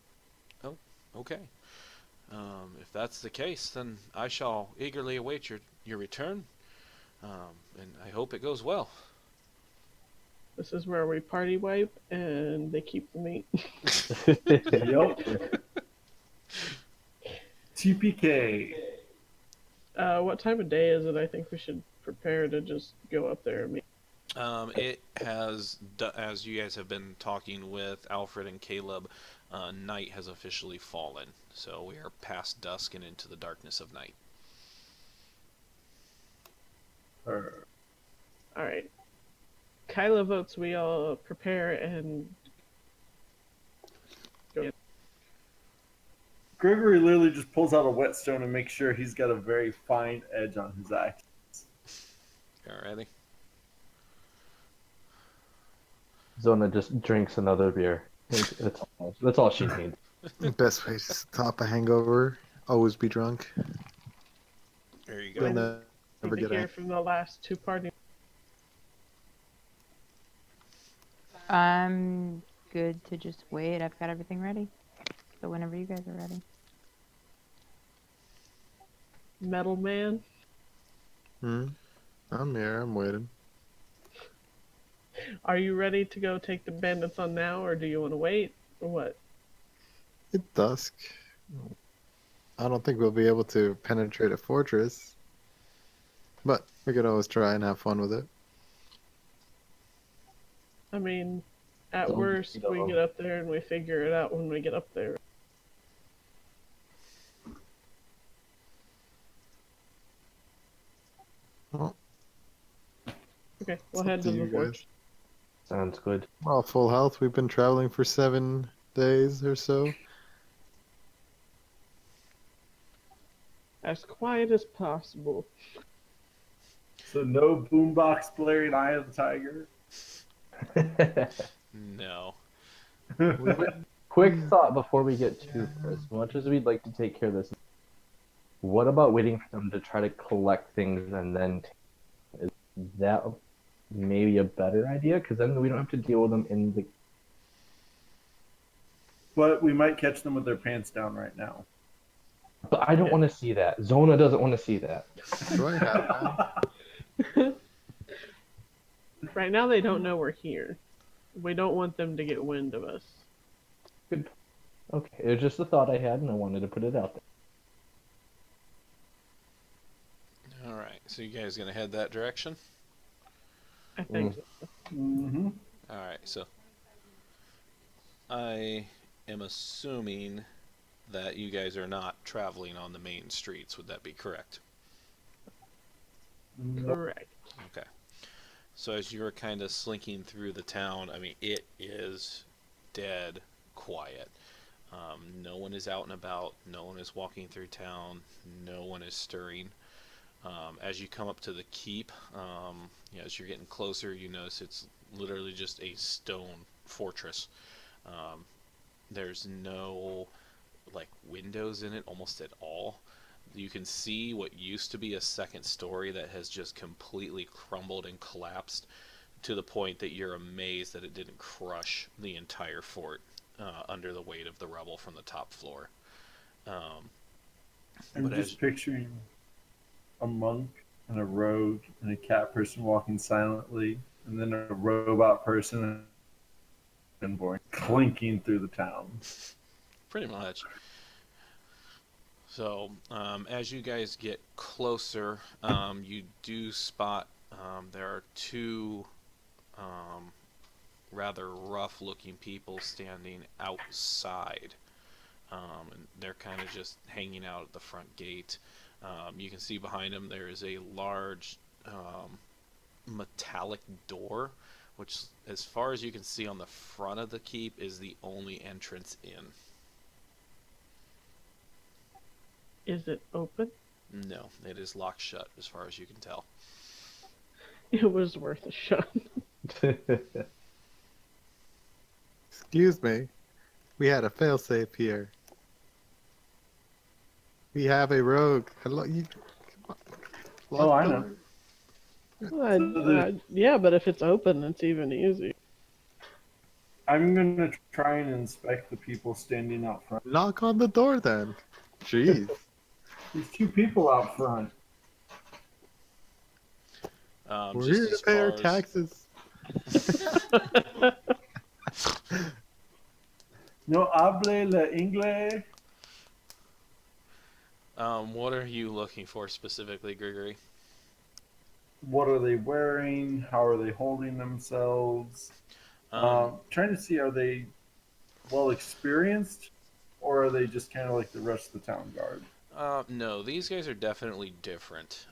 Oh, okay. If that's the case, then I shall eagerly await your return, and I hope it goes well. This is where we party wipe and they keep the meat. Yep. TPK. What time of day is it? I think we should prepare to just go up there and meet. It has, as you guys have been talking with Alfred and Caleb, night has officially fallen, so we are past dusk and into the darkness of night. Alright. Kyla votes we all prepare and go. Gregory literally just pulls out a whetstone and makes sure he's got a very fine edge on his axe. Alrighty. Zona just drinks another beer. That's all she needs. Best way to stop a hangover, always be drunk. There you You'll go. never To get hear angry. from the last two parties. I'm good to just wait. I've got everything ready. So whenever you guys are ready. Metal Man. I'm here, I'm waiting. Are you ready to go take the bandits on now, or do you want to wait, or what? It's dusk. I don't think we'll be able to penetrate a fortress. But we could always try and have fun with it. I mean, at Don't worst, beat up. we get up there and we figure it out when we get up there. Well, Okay, we'll it's up head to to the you forge. guys. Sounds good. Well, full health. We've been traveling for 7 days or so. As quiet as possible. So no boombox blaring Eye of the Tiger. No. We've been quick thought before we get too far. As much as we'd like to take care of this, what about waiting for them to try to collect things and then is that maybe a better idea? Because then we don't have to deal with them in the. But we might catch them with their pants down right now. But I don't want to see that. Zona doesn't want to see that. Destroy that, man. Right now, they don't know we're here. We don't want them to get wind of us. Good. Okay, it was just a thought I had, and I wanted to put it out there. All right, so you guys gonna head that direction? I think so. Mm-hmm. All right, so I am assuming that you guys are not traveling on the main streets. Would that be correct? Correct. Okay. So as you're kind of slinking through the town, I mean, it is dead quiet. No one is out and about. No one is walking through town. No one is stirring. As you come up to the keep, as you're getting closer, you notice it's literally just a stone fortress. There's no like windows in it almost at all. You can see what used to be a second story that has just completely crumbled and collapsed to the point that you're amazed that it didn't crush the entire fort under the weight of the rubble from the top floor. I'm But just as picturing a monk and a rogue and a cat person walking silently, and then a robot person and born clinking through the town. pretty much. So, as you guys get closer, you do spot there are two rather rough-looking people standing outside. And they're kind of just hanging out at the front gate. You can see behind them there is a large metallic door, which, as far as you can see on the front of the keep, is the only entrance in. Is it open? No, it is locked shut as far as you can tell. It was worth a shot. Excuse me. We had a failsafe here. We have a rogue. Hello, you. Come on. Oh, I Lock know. door. Yeah, but if it's open, it's even easier. I'm gonna try and inspect the people standing out front. Knock on the door then. Jeez. There's two people out front. We're Just here to as pay our far as taxes. No hable la inglés. what are you looking for specifically, Gregory? What are they wearing? How are they holding themselves? Trying to see, are they well experienced, or are they just kind of like the rest of the town guard? No, these guys are definitely different.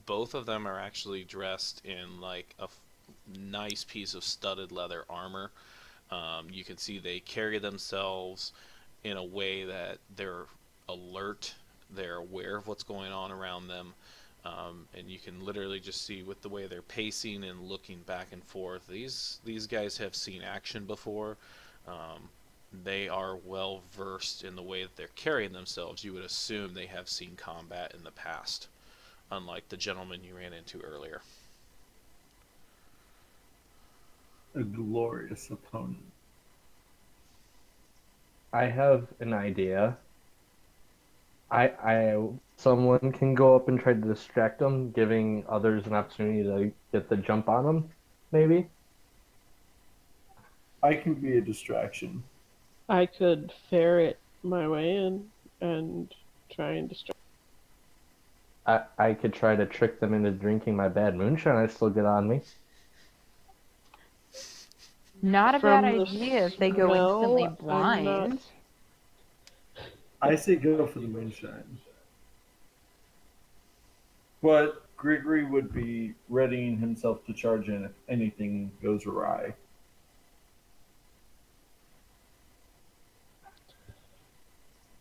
Both of them are actually dressed in like a nice piece of studded leather armor. You can see they carry themselves in a way that they're alert, they're aware of what's going on around them, and you can literally just see with the way they're pacing and looking back and forth. These guys have seen action before. They are well versed in the way that they're carrying themselves. You would assume they have seen combat in the past, unlike the gentleman you ran into earlier. A glorious opponent. I have an idea. Someone can go up and try to distract them, giving others an opportunity to get the jump on them, maybe. I can be a distraction. I could ferret my way in and try and distract. I could try to trick them into drinking my bad moonshine I still get on me. Not a From bad the idea if they go smell, instantly I'm blind. not- I say go for the moonshine. But Gregory would be readying himself to charge in if anything goes awry.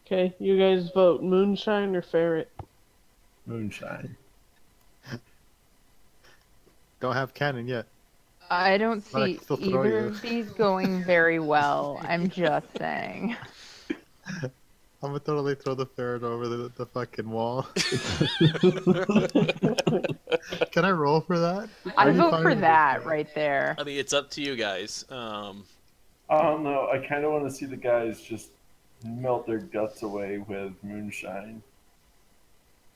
Okay, you guys vote moonshine or ferret. Moonshine. Don't have cannon yet. I don't But I see can still throw either you. of these going very well. I'm just saying. I'm gonna totally throw the ferret over the fucking wall. Can I roll for that? I Are you vote fine for with this, that Jack? right there. I mean, it's up to you guys. I don't know. I kind of want to see the guys just melt their guts away with moonshine.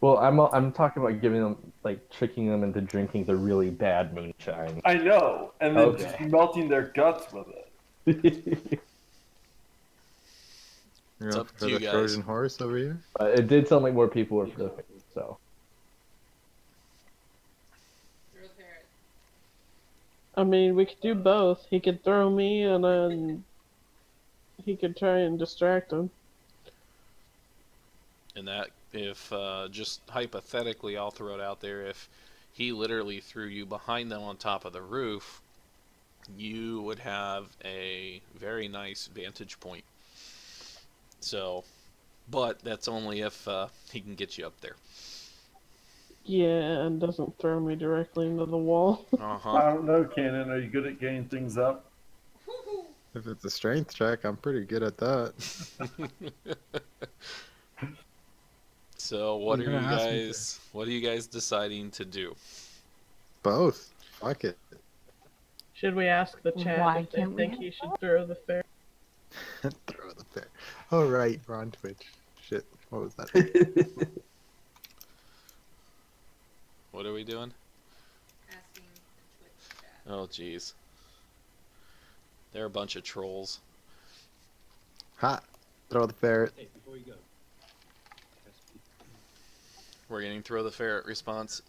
Well, I'm talking about giving them, like, tricking them into drinking the really bad moonshine. I know, and then just Okay. melting their guts with it. You're It's going up to for you the guys. Trojan horse over here? But it did sound like more people were for the face, so. I mean, we could do both. He could throw me, and then he could try and distract him. And that, if just hypothetically, I'll throw it out there, if he literally threw you behind them on top of the roof, you would have a very nice vantage point. So, but that's only if he can get you up there. Yeah, and doesn't throw me directly into the wall. Uh huh. I don't know, Cannon. Are you good at getting things up? If it's a strength check, I'm pretty good at that. So, what are You're gonna you ask me to. guys? What are you guys deciding to do? Both. Fuck it. Should we ask the chat Why if they can't we think have he should throw the ferret? Throw the ferret. Oh, right. We're on Twitch. Shit. What was that? What are we doing? Oh, jeez. They're a bunch of trolls. Ha! Throw the ferret. We're getting throw the ferret response.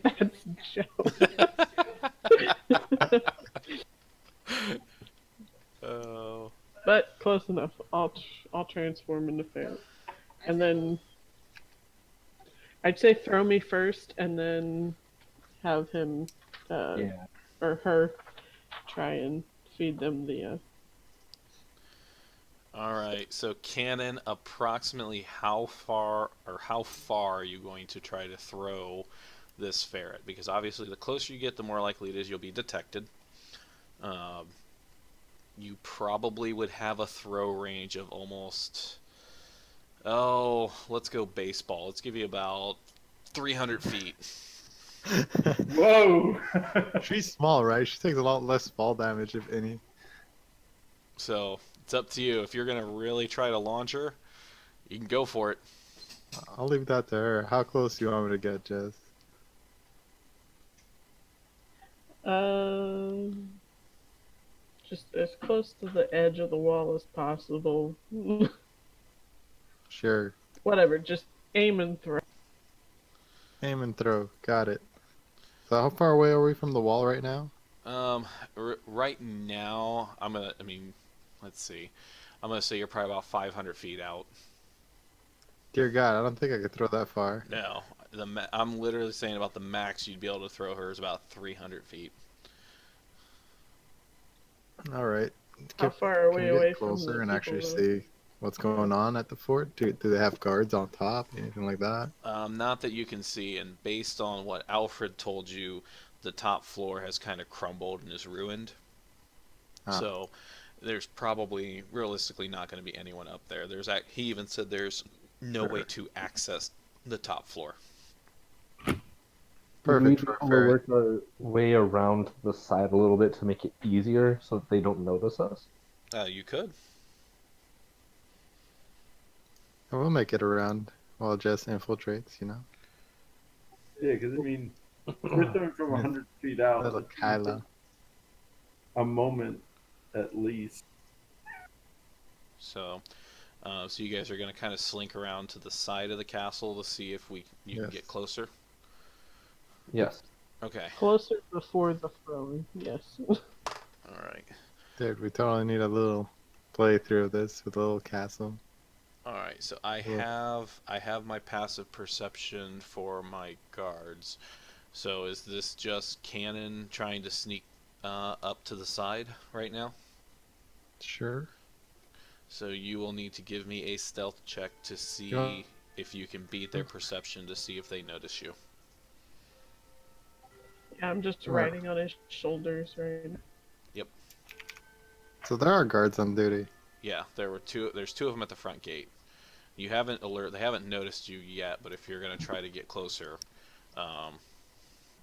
That's Joe. Oh. But close enough. I'll transform into ferret, and then I'd say throw me first, and then have him Yeah. or her try and feed them the. All right. So, Cannon, approximately how far are you going to try to throw this ferret? Because obviously, the closer you get, the more likely it is you'll be detected. Um, you probably would have a throw range of almost. Oh, let's go baseball. Let's give you about 300 feet. Whoa! She's small, right? She takes a lot less fall damage, if any. So it's up to you. If you're gonna really try to launch her, you can go for it. I'll leave that to her. How close do you want me to get, Jess? Just as close to the edge of the wall as possible. Sure. Whatever, just aim and throw. Aim and throw. Got it. So how far away are we from the wall right now? Right now, let's see. I'm gonna say you're probably about 500 feet out. Dear God, I don't think I could throw that far. No, I'm literally saying about the max you'd be able to throw her is about 300 feet. All right. How far are Can we we away get from closer the and actually people, though? see what's going on at the fort? Do they have guards on top? Anything like that? Not that you can see, and based on what Alfred told you, the top floor has kind of crumbled and is ruined. Ah. So there's probably realistically not going to be anyone up there. He even said there's no way to access the top floor. Perfect Do for a we ferret. work our way around the side a little bit to make it easier so that they don't notice us? You could. And we'll make it around while Jess infiltrates, you know? Yeah, because I mean, we're throwing from With 100 feet out. little It's gonna Kyla. take a moment at least. So you guys are going to kind of slink around to the side of the castle to see if you can Yes. get closer. Yes. Okay. Closer before the throwing, yes. All right. Dude, we totally need a little playthrough of this with a little castle. All right. So I have my passive perception for my guards. So is this just Cannon trying to sneak up to the side right now. Sure. So you will need to give me a stealth check to Yeah. see if you can beat their perception to see if they notice you. Yeah, I'm just Right. riding on his shoulders right now. Yep. So there are guards on duty. Yeah, there were two. There's two of them at the front gate. You haven't alert. They haven't noticed you yet, but if you're gonna try to get closer, um,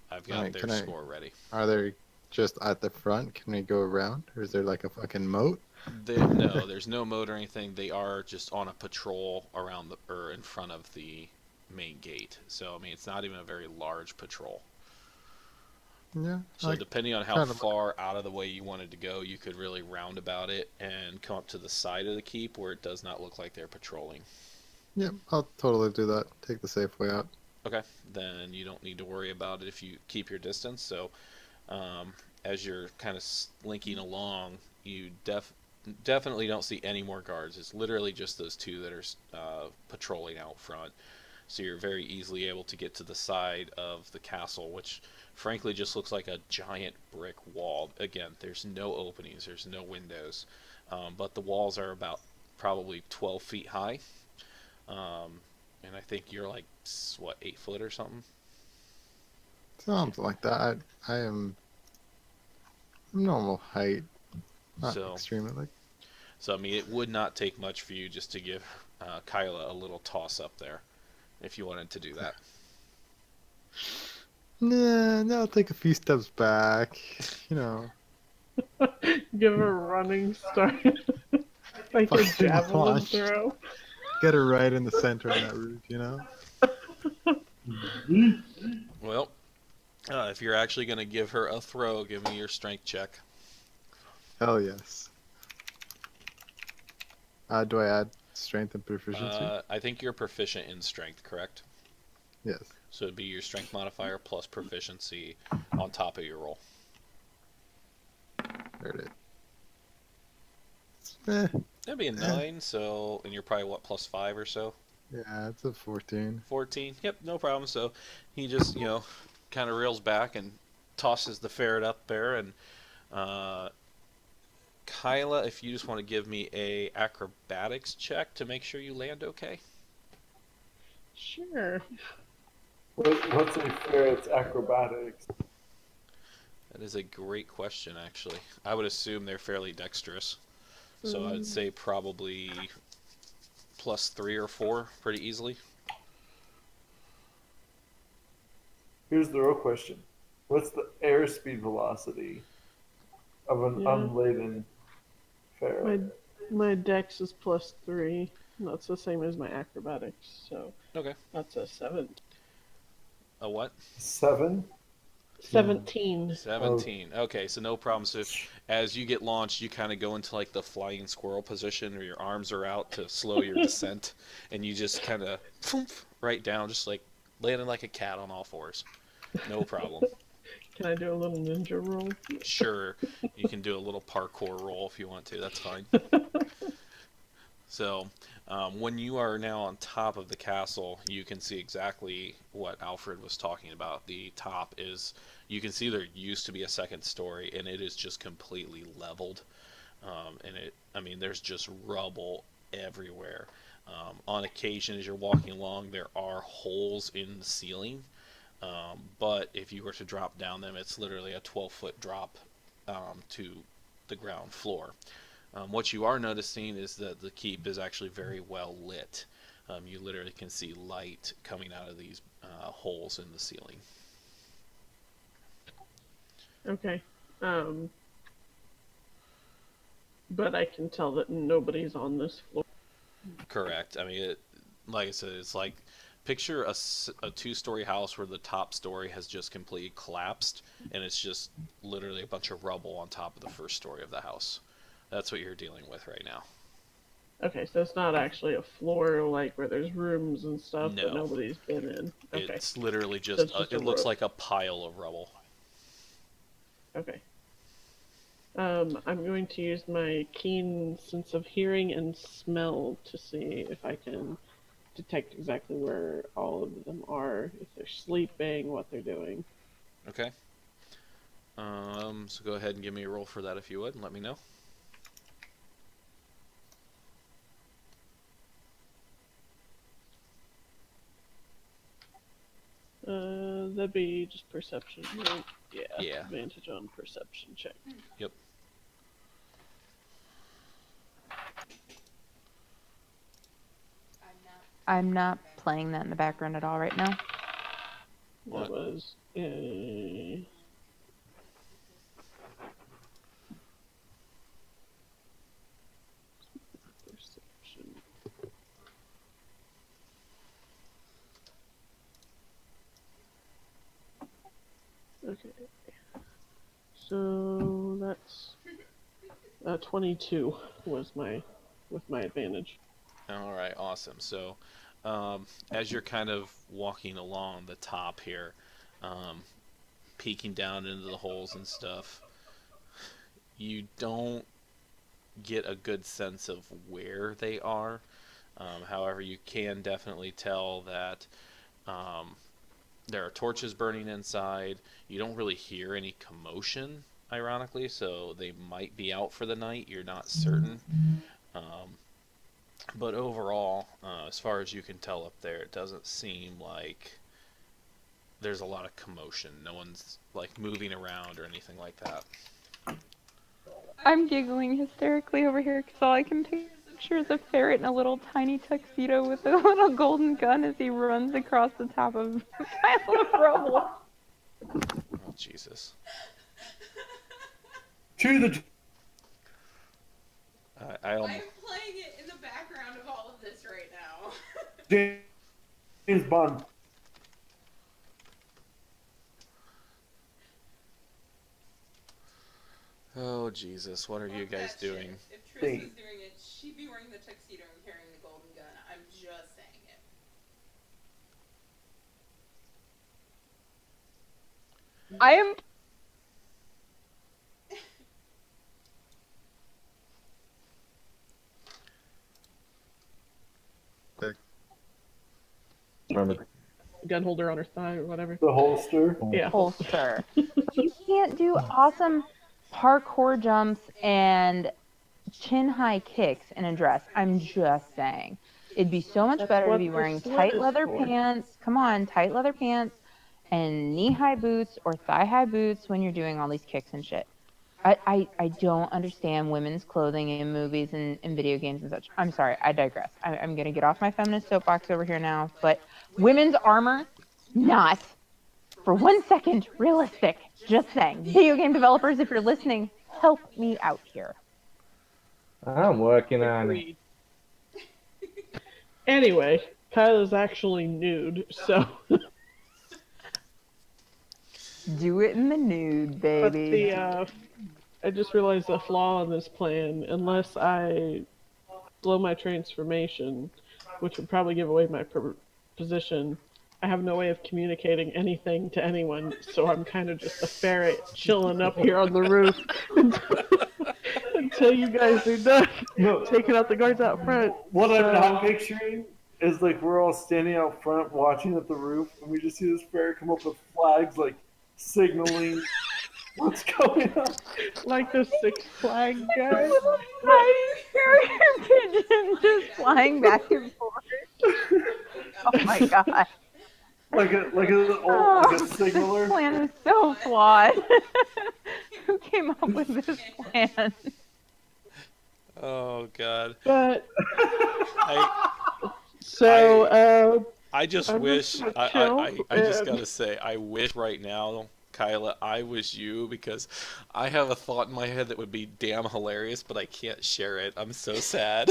I've got Alright, their score ready. are they just at the front? Can we go around? Or is there like a fucking moat? No, there's no mode or anything. They are just on a patrol around the or in front of the main gate. So I mean, it's not even a very large patrol. Yeah, So like depending on how kind of. far out of the way you wanted to go, you could really round about it and come up to the side of the keep where it does not look like they're patrolling. Yeah, I'll totally do that. Take the safe way out. Okay, then you don't need to worry about it if you keep your distance. So um, as you're kind of slinking along, you definitely don't see any more guards. It's literally just those two that are patrolling out front. So you're very easily able to get to the side of the castle, which frankly just looks like a giant brick wall. Again, there's no openings, there's no windows, but the walls are about probably 12 feet high. Um, and I think you're like, what, 8 foot or something? Something like that. I am normal height, not So, extremely like. so I mean, it would not take much for you just to give Kyla a little toss up there if you wanted to do that. Nah, no, I'll take a few steps back. You know, Give her a running start. Like a fucking javelin launch. throw. Get her right in the center of that roof. You know. Well, if you're actually going to give her a throw, give me your strength check. Hell yes. Do I add strength and proficiency? I think you're proficient in strength, correct? Yes. So it'd be your strength modifier plus proficiency on top of your roll. There it is. Eh, That'd be a 9, so, and you're probably, what, plus 5 or so? yeah, it's a 14. 14? Yep, no problem. So he just, kind of reels back and tosses the ferret up there. And Kyla, if you just want to give me a acrobatics check to make sure you land okay. Sure. What's a ferret's acrobatics? That is a great question, actually. I would assume they're fairly dexterous. So I'd say probably plus 3 or 4 pretty easily. Here's the real question. What's the airspeed velocity of an Yeah. unladen ferret? My dex is +3. That's the same as my acrobatics, so Okay. that's a 7. A what? 7? 17. 17. Okay, so no problem. So as you get launched, you kind of go into like the flying squirrel position where your arms are out to slow your descent, and you just kind of right down, just like landing like a cat on all fours. No problem. Can I do a little ninja roll? Sure, you can do a little parkour roll if you want to. That's fine. So, when you are now on top of the castle, you can see exactly what Alfred was talking about. The top is, you can see there used to be a second story, and it is just completely leveled. I mean, there's just rubble everywhere. On occasion, as you're walking along, there are holes in the ceiling. But if you were to drop down them, it's literally a 12-foot drop to the ground floor. What you are noticing is that the keep is actually very well lit. You literally can see light coming out of these holes in the ceiling. Okay. But I can tell that nobody's on this floor. Correct. I mean, like I said, it's like picture a two-story house where the top story has just completely collapsed, and it's just literally a bunch of rubble on top of the first story of the house. That's what you're dealing with right now. Okay, so it's not actually a floor like where there's rooms and stuff No. that nobody's been in. Okay. It's literally So just, it's just it a looks roof. like a pile of rubble. Okay. I'm going to use my keen sense of hearing and smell to see if I can detect exactly where all of them are, if they're sleeping, what they're doing. Okay. So go ahead and give me a roll for that if you would, and let me know. That'd be just perception, right? Yeah. Yeah. Advantage on perception check. Yep. I'm not playing that in the background at all right now. What? That was a. Perception. Okay. So that's 22 was with my advantage. All right, awesome. So, as you're kind of walking along the top here, um, peeking down into the holes and stuff, you don't get a good sense of where they are. However, you can definitely tell that um, there are torches burning inside. You don't really hear any commotion, ironically, so they might be out for the night. You're not certain. Um, but overall, as far as you can tell up there, it doesn't seem like there's a lot of commotion. No one's like moving around or anything like that. I'm giggling hysterically over here because all I can picture is a ferret in a little tiny tuxedo with a little golden gun as he runs across the top of a pile of rubble. Oh Jesus! To the I I'm almost. playing it in the background of all of this right now. James Bond. Oh Jesus! What are you Fuck guys that shit. doing? If Triss was doing it, she'd be wearing the tuxedo and carrying the golden gun. I'm just saying it. I am. Remember, Gun holder on her thigh or whatever. The holster. Yeah. Holster. You can't do awesome parkour jumps and chin high kicks in a dress. I'm just saying. It'd be so much That's better to what be the wearing sweat tight is leather for. pants. Come on, tight leather pants and knee high boots or thigh high boots when you're doing all these kicks and shit. I don't understand women's clothing in movies and video games and such. I'm sorry, I digress. I'm going to get off my feminist soapbox over here now. But women's armor, not for 1 second realistic. Just saying. Video game developers, if you're listening, help me out here. I'm working on it. Agreed. Anyway, Kyla's actually nude, so. Do it in the nude, But baby. I just realized the flaw in this plan. Unless I slow my transformation, which would probably give away my position, I have no way of communicating anything to anyone. So I'm kind of just a ferret chilling up here on the roof until you guys are done No, taking out the guards out front. what I'm So- not picturing is like we're all standing out front watching at the roof, and we just see this ferret come up with flags, like signaling what's going on. Like the Six Flag guy. Tiny carrier pigeon just flying back and forth. Oh my god. Like a like Oh, a signaler. this plan is so flawed. Who came up with this plan? Oh God! But I so I just I'm wish just gonna I chill just and- gotta say I wish right now, Kyla, I was you because I have a thought in my head that would be damn hilarious, but I can't share it. I'm so sad.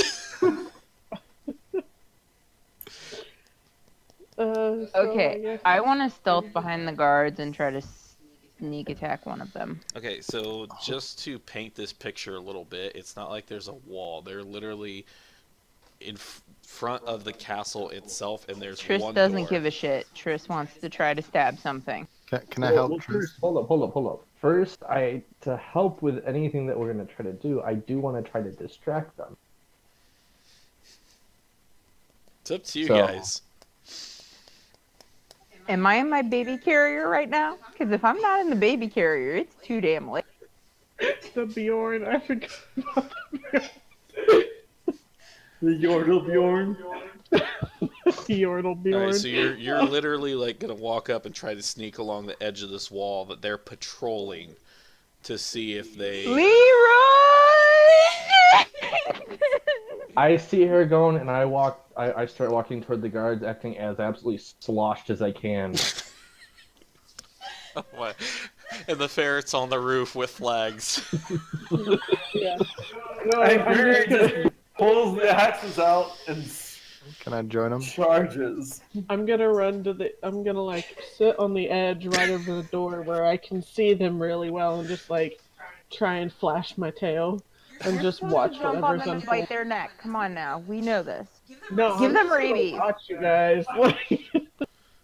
so Okay, guess- I want to stealth behind the guards and try to sneak attack one of them. Okay, so just to paint this picture a little bit, it's not like there's a wall. They're literally in front of the castle itself, and there's Triss one doesn't door. give a shit. Triss wants to try to stab something. Can I help? Well, Tris? first, hold up. First, to help with anything that we're gonna try to do, I do want to try to distract them. It's up to you So- guys. Am Am I in my baby carrier right now? Because if I'm not in the baby carrier, it's too damn late. The Bjorn, I forgot about The Yordle Bjorn. the Yordle All Bjorn. right, so you're literally like gonna walk up and try to sneak along the edge of this wall that they're patrolling to see if they. Leroy! I see her going, and I start walking toward the guards, acting as absolutely sloshed as I can. What? And the ferrets on the roof with flags. Yeah. No, And I'm Gary just just pulls the axes out and Can I join them? charges. I'm gonna run to the. I'm gonna like sit on the edge right over the door where I can see them really well, and just like try and flash my tail and You're just supposed watch to jump on whatever's them and unfolding. bite their neck. Come on now. We know this. No, Give I'm them just gonna rabies. watch you guys.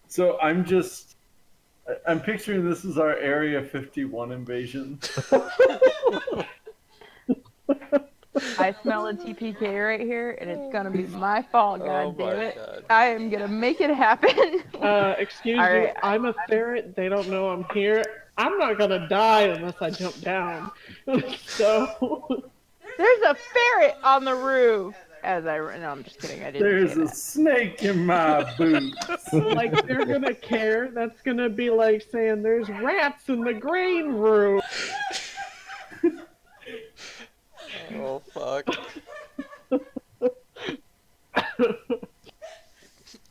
So I'm picturing this is our Area 51 invasion. I smell a TPK right here, and it's gonna be my fault. God damn it! God. I am gonna make it happen. Excuse All you. right. I'm a ferret. They don't know I'm here. I'm not gonna die unless I jump down. So There's a ferret on the roof. As I run, no, I'm just kidding. I didn't There's say a that. snake in my boot. like they're gonna care. That's gonna be like saying there's rats in the grain room. Oh fuck.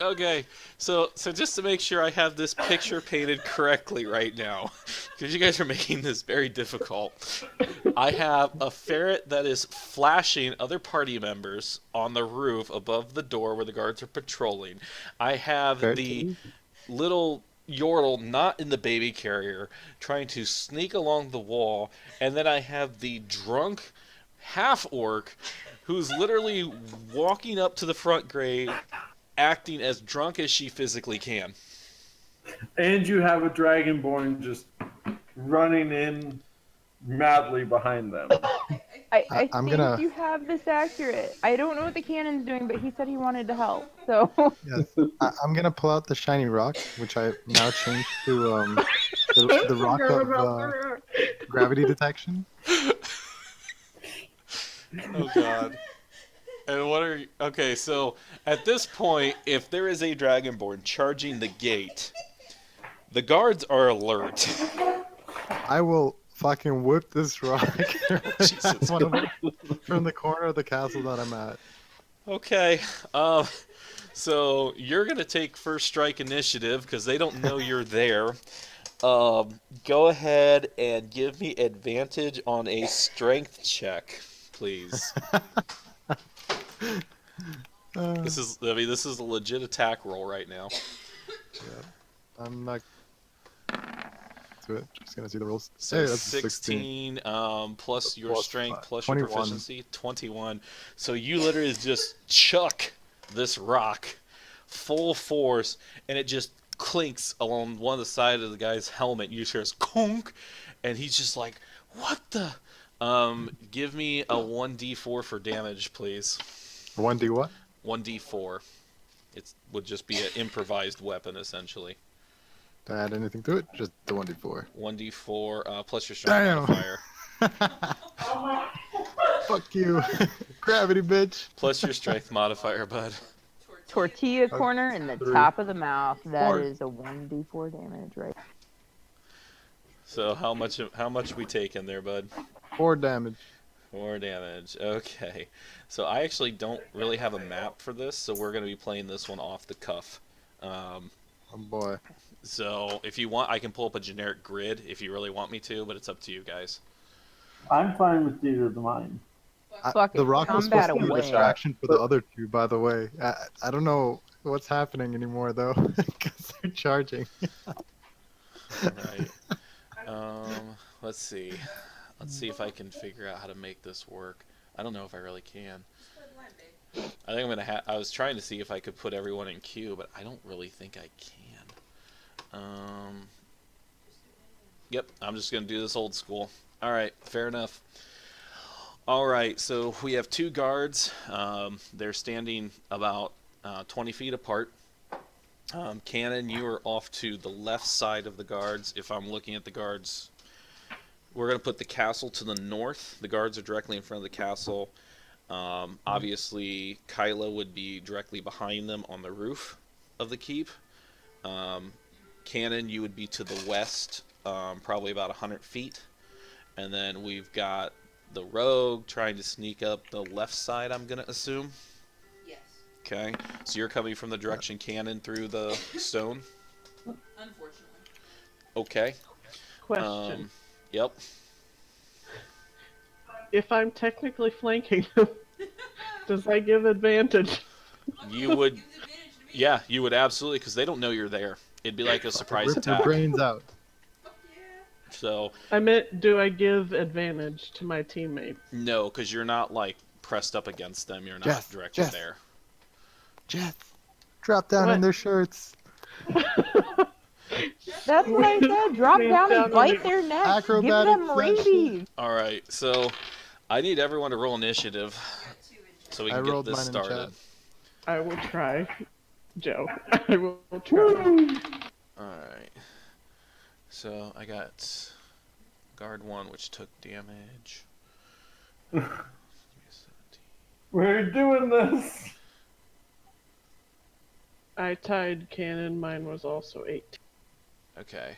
Okay, so just to make sure I have this picture painted correctly right now, because you guys are making this very difficult. I have a ferret that is flashing other party members on the roof above the door where the guards are patrolling. I have Ferret the too? little Yordle not in the baby carrier trying to sneak along the wall, and then I have the drunk half-orc who's literally walking up to the front grave acting as drunk as she physically can. And you have a dragonborn just running in madly behind them. I I'm think gonna- you have this accurate. I don't know what the cannon's doing, but he said he wanted to help. So Yes. I'm gonna pull out the shiny rock, which I now changed to the rock of gravity detection. Oh god. And what are you... Okay, so at this point, if there is a dragonborn charging the gate, the guards are alert. I will fucking whip this rock Jesus from the corner of the castle that I'm at. Okay, so you're gonna take first strike initiative because they don't know you're there. Go ahead and give me advantage on a strength check, please. This is a legit attack roll right now. I'm not to it. Just gonna see the rules. So Hey, that's 16 plus your Plus strength five. plus your 21. proficiency, 21. So you literally just chuck this rock full force, and it just clinks along one of the side of the guy's helmet. You hear this conk, and he's just like, "What the?" Give me a 1d4 for damage, please. 1d what? 1d4. It would just be an improvised weapon, essentially. To add anything to it? Just the 1d4. 1d4 plus your strength Damn. modifier. Fuck you. Gravity, bitch. Plus your strength modifier, bud. tortilla corner in the 3, top of the mouth. That 4. is a 1d4 damage, right? So how much we taking there, bud? 4 damage. 4 damage. Okay. So I actually don't really have a map for this, so we're going to be playing this one off the cuff. Oh boy. So if you want, I can pull up a generic grid if you really want me to, but it's up to you guys. I'm fine with theater of the mind. Fuck The it, rock was combat supposed to be a away. distraction for the other two, by the way. I don't know what's happening anymore, though, because they're charging. Right. Let's see. Let's see if I can figure out how to make this work. I don't know if I really can. I think I'm gonna I was trying to see if I could put everyone in queue, but I don't really think I can. Yep, I'm just gonna do this old school. All right, fair enough. All right, so we have 2 guards. They're standing about 20 feet apart. Cannon, you are off to the left side of the guards. If I'm looking at the guards, we're going to put the castle to the north. The guards are directly in front of the castle. Obviously, Kyla would be directly behind them on the roof of the keep. Um, Cannon, you would be to the west, probably about 100 feet. And then we've got the rogue trying to sneak up the left side, I'm going to assume. Yes. Okay, so you're coming from the direction Cannon through the stone. Unfortunately. Okay. Question. Yep. If I'm technically flanking them, does that give advantage? You would, Gives advantage to me. yeah, you would absolutely, because they don't know you're there. It'd be like a surprise Rip their attack. brains out. Fuck yeah. So, I meant, do I give advantage to my teammates? no, because you're not, like, pressed up against them. You're not Jess, directly Jess. there. Jess, drop down in What? their shirts. That's what I said. Drop Stand down down and bite on their necks. Acrobatic Give them session. rabies. All right, so I need everyone to roll initiative so we I can get rolled this mine in started. chat. I will try, Joe. I will try. All right. So I got guard 1, which took damage. We're doing this. I tied cannon. Mine was also 8. Okay.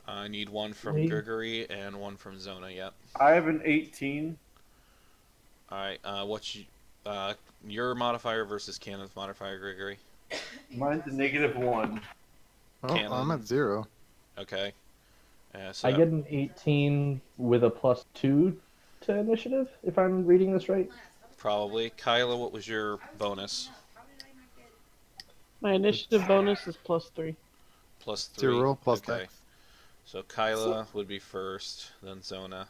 I need one from Wait. Gregory and one from Zona. Yep. I have an 18. All right. What's your modifier versus Cannon's modifier, Gregory? Mine's a -1. Oh, Cannon. I'm at 0. Okay. So I get an 18 with a +2 to initiative, if I'm reading this right. probably Kyla. What was your bonus? My initiative bonus is +3. +3. 0 plus okay. Dex. So Kyla would be first, then Zona.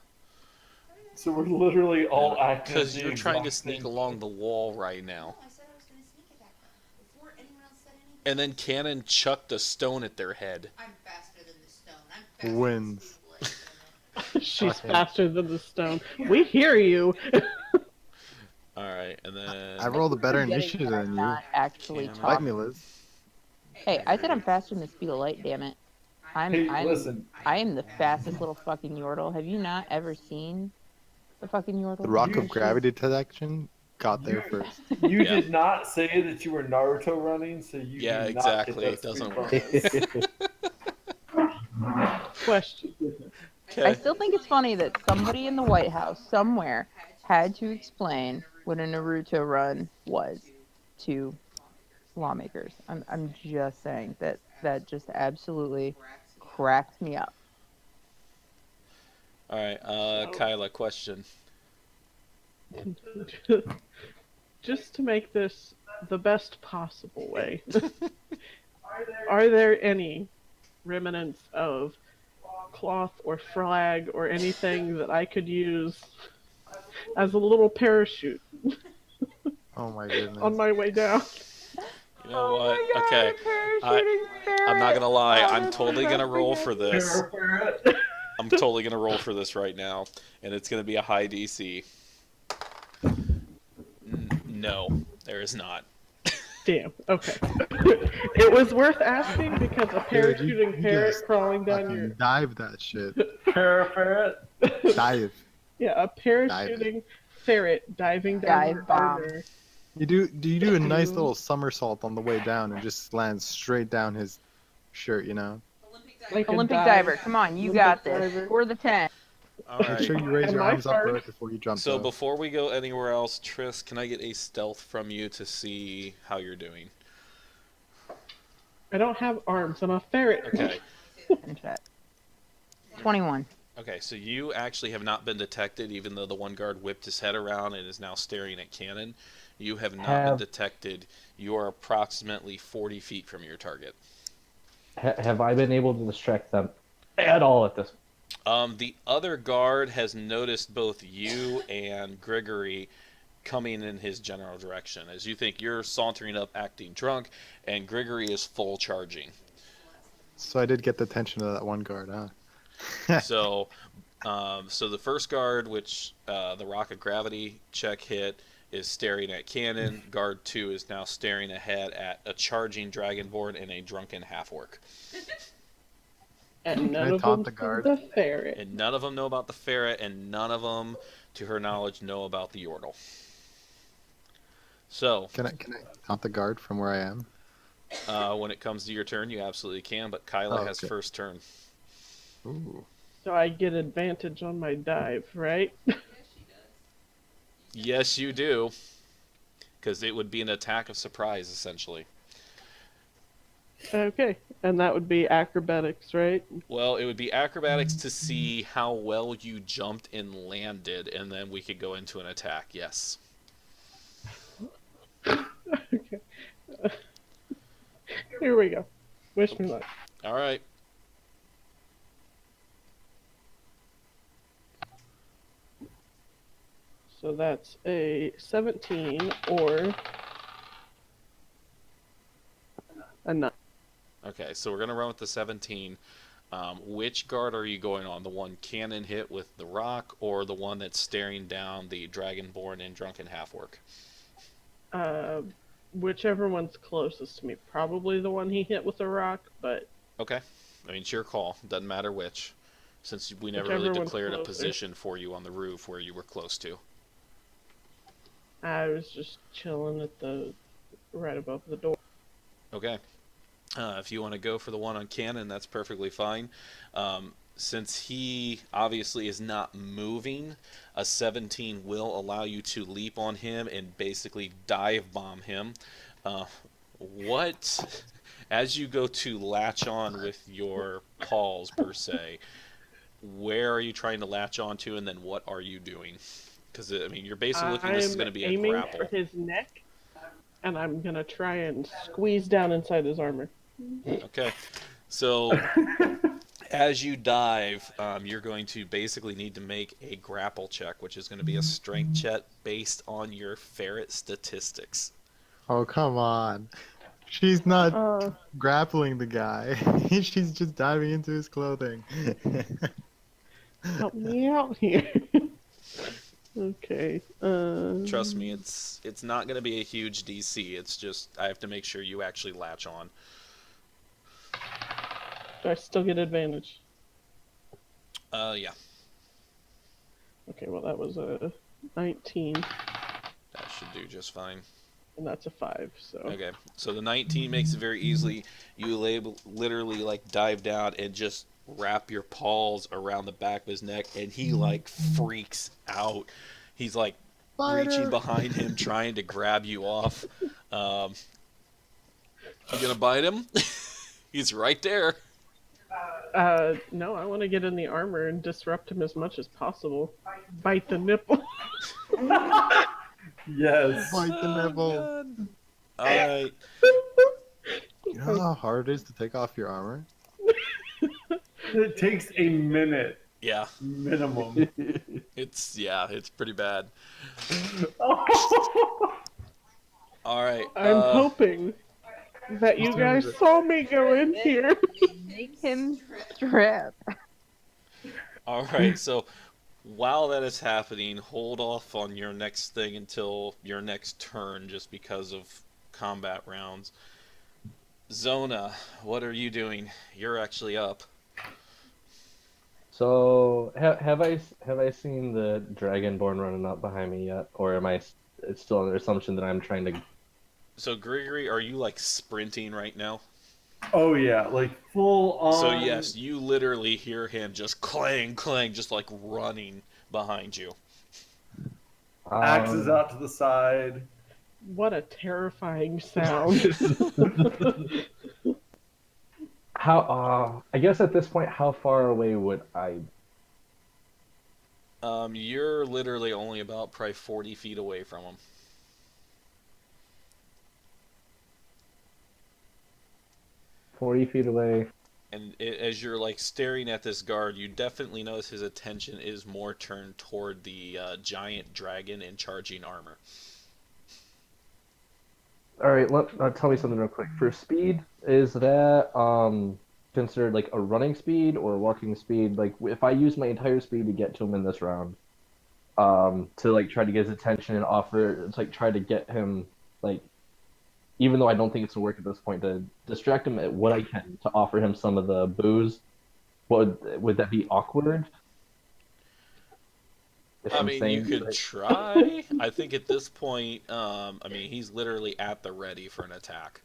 So we're literally all acting. Because the you're trying to exact sneak same along thing. the wall right now. I said I was gonna sneak attack them before anyone else said anything. And then Cannon chucked a stone at their head. I'm faster than the stone. I'm faster Wins. than the blade. She's Okay. faster than the stone. We hear you. Alright, and then I rolled a better Forgetting initiative that I'm than you. not actually Cannon. Fight top. me, Liz. Hey, I said I'm faster than the speed of light. Damn it. Hey, listen. I am the fastest little fucking Yordle. Have you not ever seen the fucking Yordle? The rock You of gravity detection got there first. You Yeah. did not say that you were Naruto running, so you Yeah, do exactly. Not It get that doesn't sweet work. bonus. Question. I Okay. still think it's funny that somebody in the White House somewhere had to explain what a Naruto run was to lawmakers. I'm just saying that just absolutely cracked me up. Alright, Kyla, question. Just to make this the best possible way, are there any remnants of cloth or flag or anything that I could use as a little parachute Oh my goodness. on my way down? You know what? Okay. I'm not gonna lie, I'm totally gonna roll for this. Ferret. I'm totally gonna roll for this right now, and it's gonna be a high DC. No, there is not. Damn. Okay. It was worth asking because a Dude, you parachuting parrot just crawling down Fucking your dive that shit. Ferret. Dive. yeah, a parachuting ferret diving down Dive your bomb. armor. You do a nice little somersault on the way down and just lands straight down his shirt, you know? Olympic dive. Like a Olympic dive. diver, come on, you got this. Olympic diver. Score the 10. Make Alright. sure you raise And your my arms up first- right before you jump. So though. before we go anywhere else, Tris, can I get a stealth from you to see how you're doing? I don't have arms. I'm a ferret. Okay. In chat. 21. Okay, so you actually have not been detected, even though the one guard whipped his head around and is now staring at Cannon. You have not been detected. You are approximately 40 feet from your target. Have I been able to distract them at all at this? The other guard has noticed both you and Gregory coming in his general direction. As you think you're sauntering up acting drunk, and Gregory is full charging. So I did get the attention of that one guard, huh? So the first guard, which the rock of gravity check hit, is staring at Cannon. Guard 2 is now staring ahead at a charging Dragonborn and a drunken half-orc. And Can I none of taunt them the see guard? the ferret. And none of them know about the ferret, and none of them, to her knowledge, know about the Yordle. So, Can I taunt the guard from where I am? when it comes to your turn, you absolutely can, but Kyla Oh, has okay. first turn. Ooh. So I get advantage on my dive, right? Yes, she does. Yes, you do. Because it would be an attack of surprise, essentially. Okay. And that would be acrobatics, right? Well, it would be acrobatics to see how well you jumped and landed, and then we could go into an attack, yes. Okay. Here we go. Wish me luck. All right. So that's a 17 or a 9. Okay, so we're going to run with the 17. Which guard are you going on? The one Cannon hit with the rock, or the one that's staring down the Dragonborn and drunken half-orc? Whichever one's closest to me. Probably the one he hit with a rock, but Okay. I mean, it's your call. Doesn't matter which, since we never really whichever one's declared a closer. position for you on the roof where you were close to. I was just chilling at the right above the door. Okay. If you want to go for the one on Cannon, that's perfectly fine. Since he obviously is not moving, a 17 will allow you to leap on him and basically dive bomb him. As you go to latch on with your paws, per se, where are you trying to latch on to, and then what are you doing? Because, I mean, you're basically looking, this is going to be a aiming grapple. for his neck, and I'm gonna try and squeeze down inside his armor. Okay. So, as you dive, you're going to basically need to make a grapple check, which is going to be a strength check based on your ferret statistics. Oh, come on. She's not Uh, grappling the guy. She's just diving into his clothing. help me out here. Okay. Trust me, it's not going to be a huge DC. It's just I have to make sure you actually latch on. Do I still get advantage? Yeah, Okay, well that was a 19, that should do just fine. and that's a 5. So Okay, so the 19 makes it very easily. You literally like dive down and just wrap your paws around the back of his neck, and he like freaks out. He's like reaching behind him, trying to grab you off. You gonna bite him? He's right there. no, I want to get in the armor and disrupt him as much as possible. Bite the nipple. Yes. Bite the nipple. God. All right. You know how hard it is to take off your armor? It takes a minute Yeah, minimum. it's pretty bad. All right. I'm hoping that you guys saw me go in here. Make him strip. All right. So while that is happening, hold off on your next thing until your next turn, just because of combat rounds. Zona, what are you doing? You're actually up. So have I seen the Dragonborn running up behind me yet, or am I it's still under assumption that I'm trying to? So Gregory, are you like sprinting right now? Oh yeah, like full on. So yes, you literally hear him just clang, clang, just like running behind you. Axes out to the side. What a terrifying sound. How? I guess at this point, how far away would I? You're literally only about probably 40 feet away from him. 40 feet away. And as you're like staring at this guard, you definitely notice his attention is more turned toward the giant dragon in charging armor. All right, tell me something real quick. For speed, is that considered like a running speed or walking speed? Like if I use my entire speed to get to him in this round, to like try to get his attention and offer to like try to get him like, even though I don't think it's gonna work at this point, to distract him at what I can to offer him some of the booze. Would that be awkward? If I I'm mean, you saying could try. I think at this point, I mean, he's literally at the ready for an attack.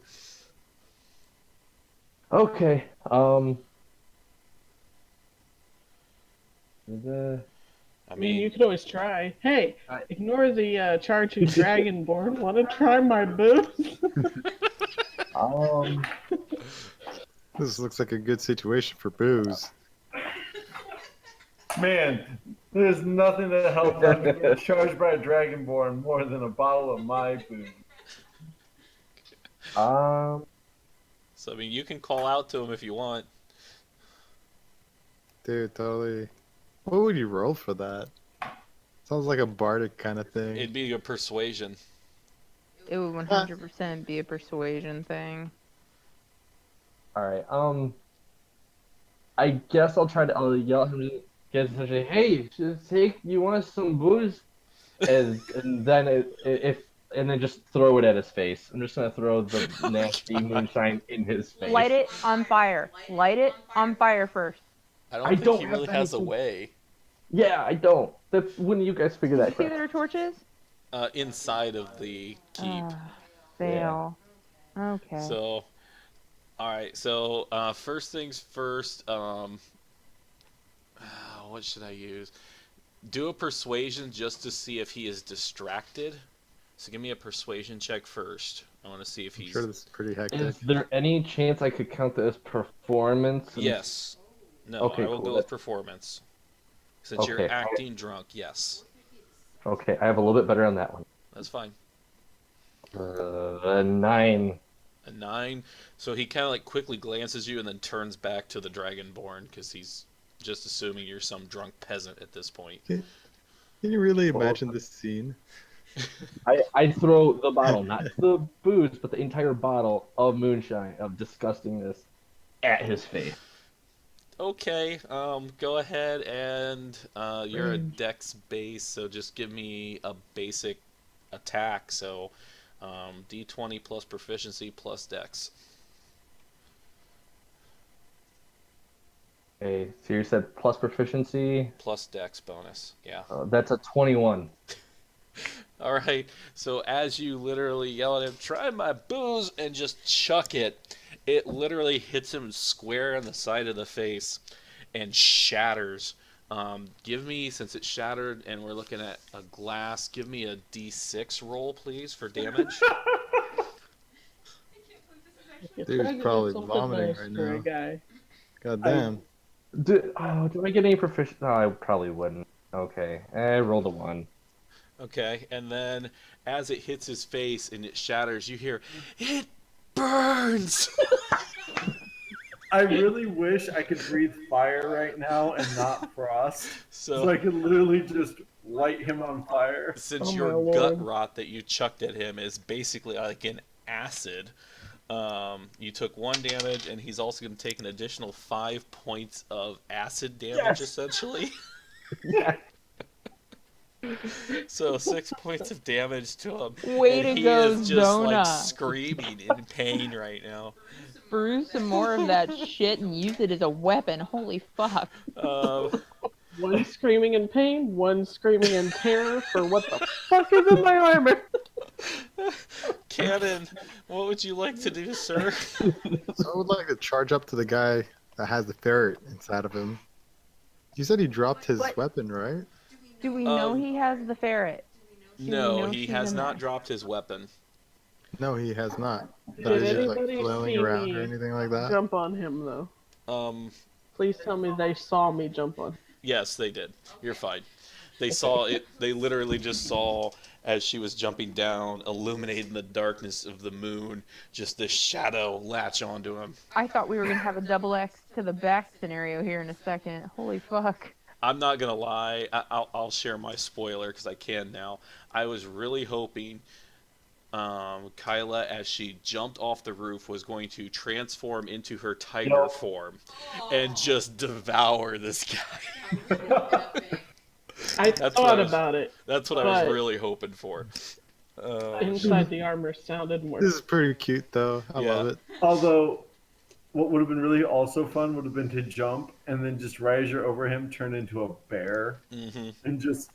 okay, the I I mean, you mean, could always try. Hey, I- ignore the charging dragonborn. Want to try my boots? um This looks like a good situation for booze. Man, there's nothing that helps after getting charged by a dragonborn more than a bottle of my booze. um so I mean, you can call out to him if you want. Dude, totally. What would you roll for that? Sounds like a bardic kind of thing. It'd be a persuasion. It would 100% be a persuasion thing. all right. I guess I'll yell at him to get his attention. Hey, take you want some booze? And then and then just throw it at his face. I'm just gonna throw the Oh my nasty God. moonshine in his face. Light it on fire. Light it on fire first. I don't I think don't he have really has a anything. way. Yeah, I don't. That's when you guys figure Did you that see crap. there are torches? Inside of the keep. Fail. Okay. So, all right. So, first things first. What should I use? Do a persuasion just to see if he is distracted. So give me a persuasion check first. I want to see if I'm he's. sure this is pretty hectic. Is there any chance I could count that as performance? Yes. No, Okay, I will cool. go with performance. Since you're Okay. acting drunk, yes. Okay, I have a little bit better on that one. That's fine. 9. A 9. So he kind of like quickly glances you and then turns back to the Dragonborn because he's just assuming you're some drunk peasant at this point. Can you really imagine this scene? I throw the bottle, not the booze, but the entire bottle of moonshine of disgustingness at his face. Okay, go ahead and you're a dex base, so just give me a basic attack. So d20 plus proficiency plus dex. Okay, so you said plus proficiency. Plus dex bonus, yeah. That's a 21. All right, so as you literally yell at him, try my booze, and just chuck it, it literally hits him square on the side of the face and shatters. Give me, since it shattered and we're looking at a glass, give me a d6 roll, please, for damage. You Dude's tried to do probably something vomiting nice right for a now. guy. God damn. Do I get any proficiency? No, I probably wouldn't. Okay, I rolled a 1. Okay, and then as it hits his face and it shatters, you hear, "It burns!" I really wish I could breathe fire right now and not frost, so So, I could literally just light him on fire. since Oh, my your gut lord. rot that you chucked at him is basically like an acid, you took 1 damage, and he's also going to take an additional 5 points of acid damage, Yes! essentially. Yeah. So 6 points of damage to him. Way and to he go, is just like Zona. screaming in pain right now. Brew some more of that shit and use it as a weapon. Holy fuck. Um, One screaming in pain, one screaming in terror for what the fuck is in my armor. Cannon, what would you like to do, sir? I would like to charge up to the guy that has the ferret inside of him. You said he dropped his What? weapon, right? Do we know Um, he has the ferret? Do we No, know he she's has in not there? dropped his weapon. No, he has not. But Did is he like anybody flailing see around me or anything like that? jump on him though? Um, Please tell me they saw me jump on. yes, they did. You're fine. They saw it. They literally just saw as she was jumping down, illuminating the darkness of the moon, just this shadow latch onto him. I thought we were gonna have a double X to the back scenario here in a second. Holy fuck. I'm not gonna lie. I'll share my spoiler because I can now. I was really hoping Kyla, as she jumped off the roof, was going to transform into her tiger Yup. form and just devour this guy. I That's thought what I was, about it. that's what I was But really hoping for. Oh, inside the armor sounded more. This is pretty cute, though. I Yeah. love it. Although, what would have been really also fun would have been to jump and then just right as you're over him, turn into a bear hmm and just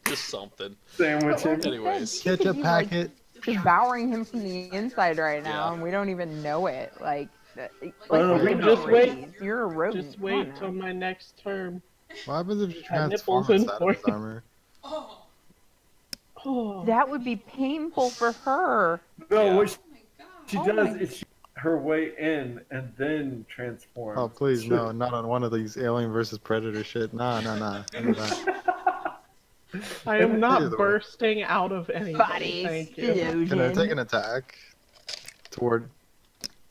Just something. sandwich But like him. I Anyways. said, she could Ketchup be like packet. devouring him from the inside right now, Yeah. and we don't even know it. Like no, you're we a know. Just wait. breeze. You're a rodent. Just Come on wait now. till my next turn. What happens if you Got transform nipples in inside for of his you. armor? Oh, Oh, That would be painful for her. No, Yeah. what oh my god. she Oh does my- is she her way in and then transforms. Oh, please, no. Not on one of these Alien versus Predator shit. Nah. None of that. I am Either not way. bursting out of anything. Body Thank you. Can I take explosion. an attack toward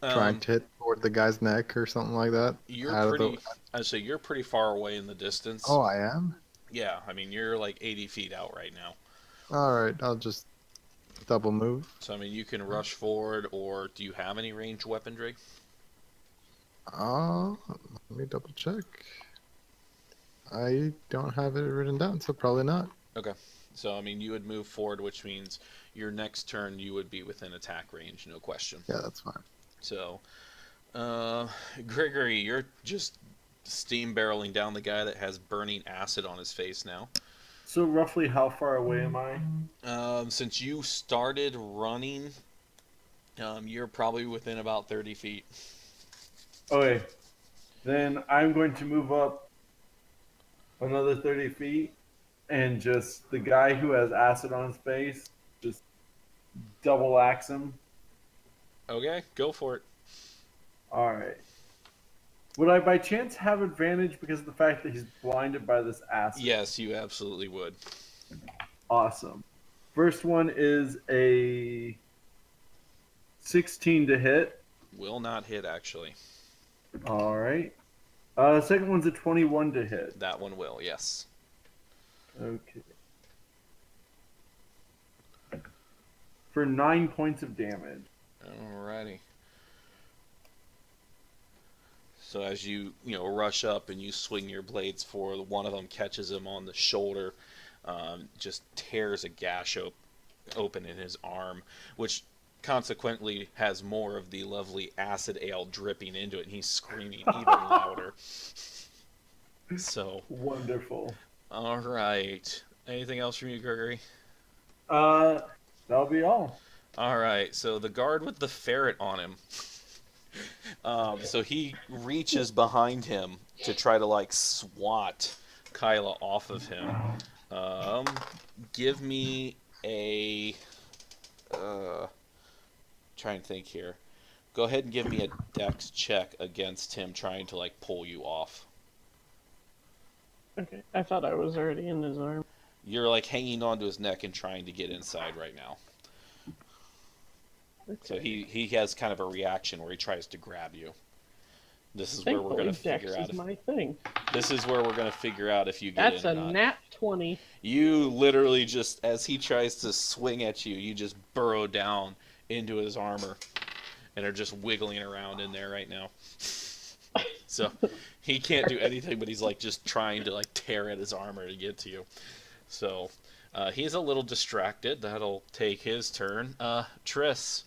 trying to hit toward the guy's neck or something like that? You're Out of the- pretty. I'd say you're pretty far away in the distance. Oh, I am? Yeah, I mean you're like 80 feet out right now. Alright, I'll just double move. So I mean you can rush forward, or do you have any ranged weaponry? Oh, let me double check. I don't have it written down, so probably not. So I mean you would move forward, which means your next turn you would be within attack range, no question. Yeah, that's fine. So, Gregory, you're just steam barreling down the guy that has burning acid on his face now. So roughly how far away am I? Since you started running, you're probably within about 30 feet. Okay. Then I'm going to move up another 30 feet and just the guy who has acid on his face, just double axe him. Okay, go for it. Alright. Would I by chance have advantage because of the fact that he's blinded by this acid? Yes, you absolutely would. Awesome. First one is a 16 to hit. Will not hit, actually. Alright. Second one's a 21 to hit. That one will, yes. Okay. For 9 points of damage. Alrighty. So as you rush up and you swing your blades forward, one of them catches him on the shoulder, just tears a gash open in his arm, which consequently has more of the lovely acid ale dripping into it, and he's screaming even louder. So, Wonderful. all right. Anything else from you, Gregory? That'll be all. All right. So the guard with the ferret on him. So he reaches behind him to try to like swat Kyla off of him. Give me a try and think here. Go ahead and give me a dex check against him trying to like pull you off. Okay, I thought I was already in his arm. You're like hanging onto his neck and trying to get inside right now. So he has kind of a reaction where he tries to grab you. This is where we're Thankfully, going to Dex figure out. is my thing. This is where we're going to figure out if you get That's in a or not. nat 20. You literally just, as he tries to swing at you, you just burrow down into his armor and are just wiggling around in there right now. So he can't do anything, but he's like just trying to like tear at his armor to get to you. So he's a little distracted. That'll take his turn. Triss.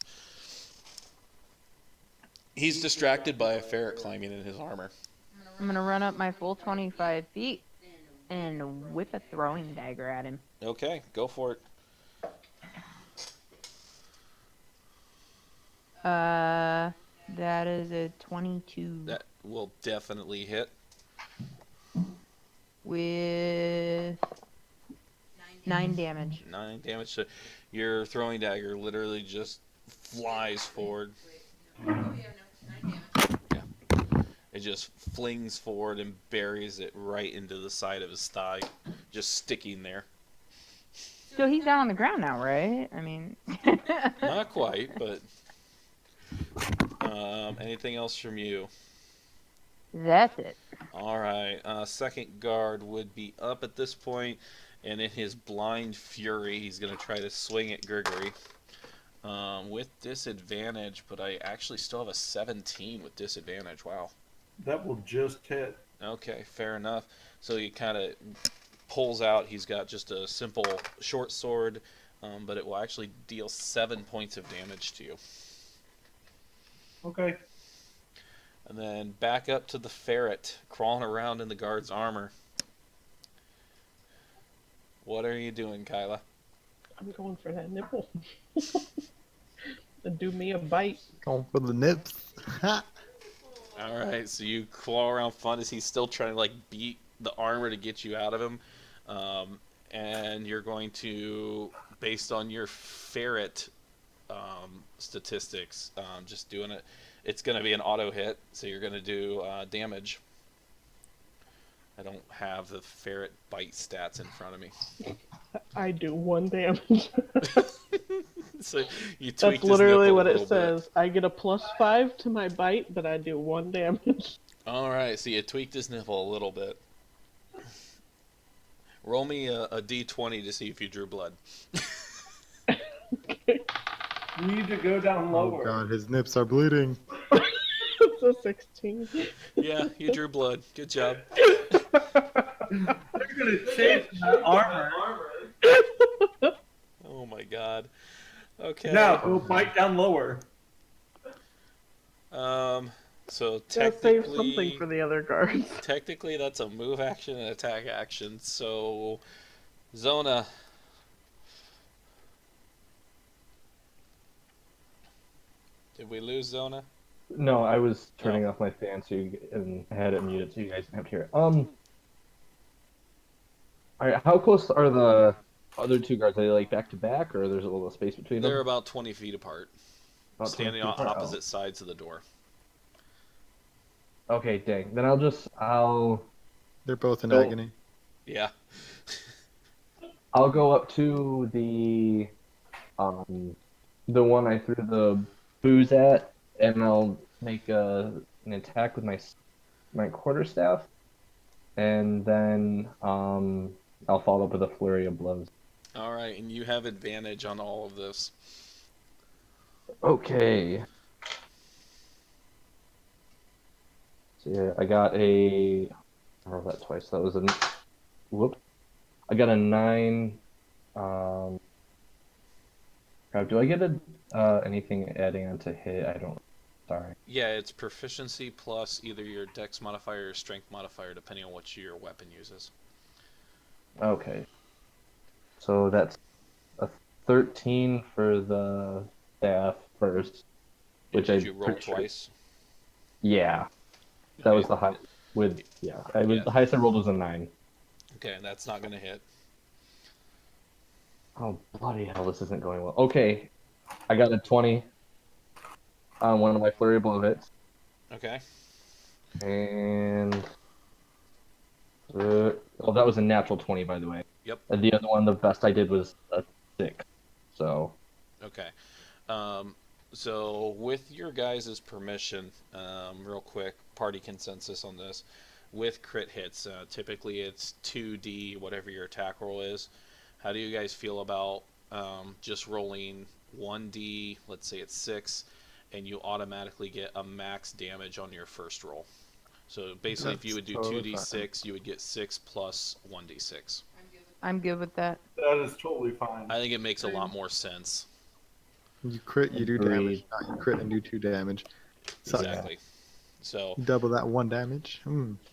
He's distracted by a ferret climbing in his armor. I'm gonna run up my full 25 feet and whip a throwing dagger at him. Okay, go for it. That is a 22 That will definitely hit. with 9 damage. 9 damage. So your throwing dagger literally just flies forward. Oh yeah, no, 9 damage. It just flings forward and buries it right into the side of his thigh, just sticking there. So he's down on the ground now, right? I mean, Not quite, but anything else from you? that's it. All right. Second guard would be up at this point, and in his blind fury, he's going to try to swing at Gregory with disadvantage. But I actually still have a 17 with disadvantage. Wow. That will just hit. Okay, fair enough. So you kind of pulls out. He's got just a simple short sword, but it will actually deal 7 points of damage to you. Okay. And then back up to the ferret, crawling around in the guard's armor. What are you doing, Kyla? I'm going for that nipple. And do me a bite. Going for the nips. Ha! All right, so you claw around fun as he's still trying to like beat the armor to get you out of him, and you're going to, based on your ferret statistics, just doing it. It's going to be an auto hit, so you're going to do damage. I don't have the ferret bite stats in front of me. I do 1 damage. So you tweaked That's his literally nipple what a it little bit. says. I get a +5 to my bite, but I do 1 damage. All right, so you tweaked his nipple a little bit. Roll me a d20 to see if you drew blood. You need to go down Oh lower. god, his nips are bleeding. It's a 16. Yeah, you drew blood. Good job. You're gonna change that armor. Oh my god. Okay. Now go bite down lower. So Gotta save something technically, for the other guards. technically that's a move action and attack action. So, Zona. Did we lose Zona? No, I was turning off my fan and I had it muted so you guys didn't have to hear it. All right, how close are the other 2 guards? Are they like back to back, or there's a little space between them? They're about 20 feet apart, About 20 standing feet on apart? opposite sides of the door. Oh. Okay, dang. Then I'll They're both in So- agony. Yeah. I'll go up to the one I threw the booze at, and I'll make an attack with my quarterstaff, and then I'll follow up with a flurry of blows. All right, and you have advantage on all of this. Okay. So yeah, I got I rolled that twice. That was a whoop. I got a 9. Crap, do I get anything adding on to hit? I don't. Sorry. Yeah, it's proficiency plus either your dex modifier or strength modifier, depending on what your weapon uses. Okay. So that's a 13 for the staff first, which Did I you roll pretty sure- twice? Yeah, that was Okay. the high with yeah. I was Yeah. the highest I rolled was a 9. Okay, that's not going to hit. Oh bloody hell! This isn't going well. Okay, I got a 20 on one of my flurry blow hits, Okay. and oh, that was a natural 20, by the way. Yep. And the other one, the best I did was a 6. So Okay. So with your guys' permission, real quick, party consensus on this. With crit hits, typically it's 2d, whatever your attack roll is. How do you guys feel about just rolling 1d, let's say it's 6, and you automatically get a max damage on your first roll? So basically, if you would do That's totally 2d6, you would get 6 plus 1d6. I'm good with that. That is totally fine. I think it makes a lot more sense. You crit, you do Agreed. damage. You crit and do 2 damage. So Exactly. So, you double that 1 damage.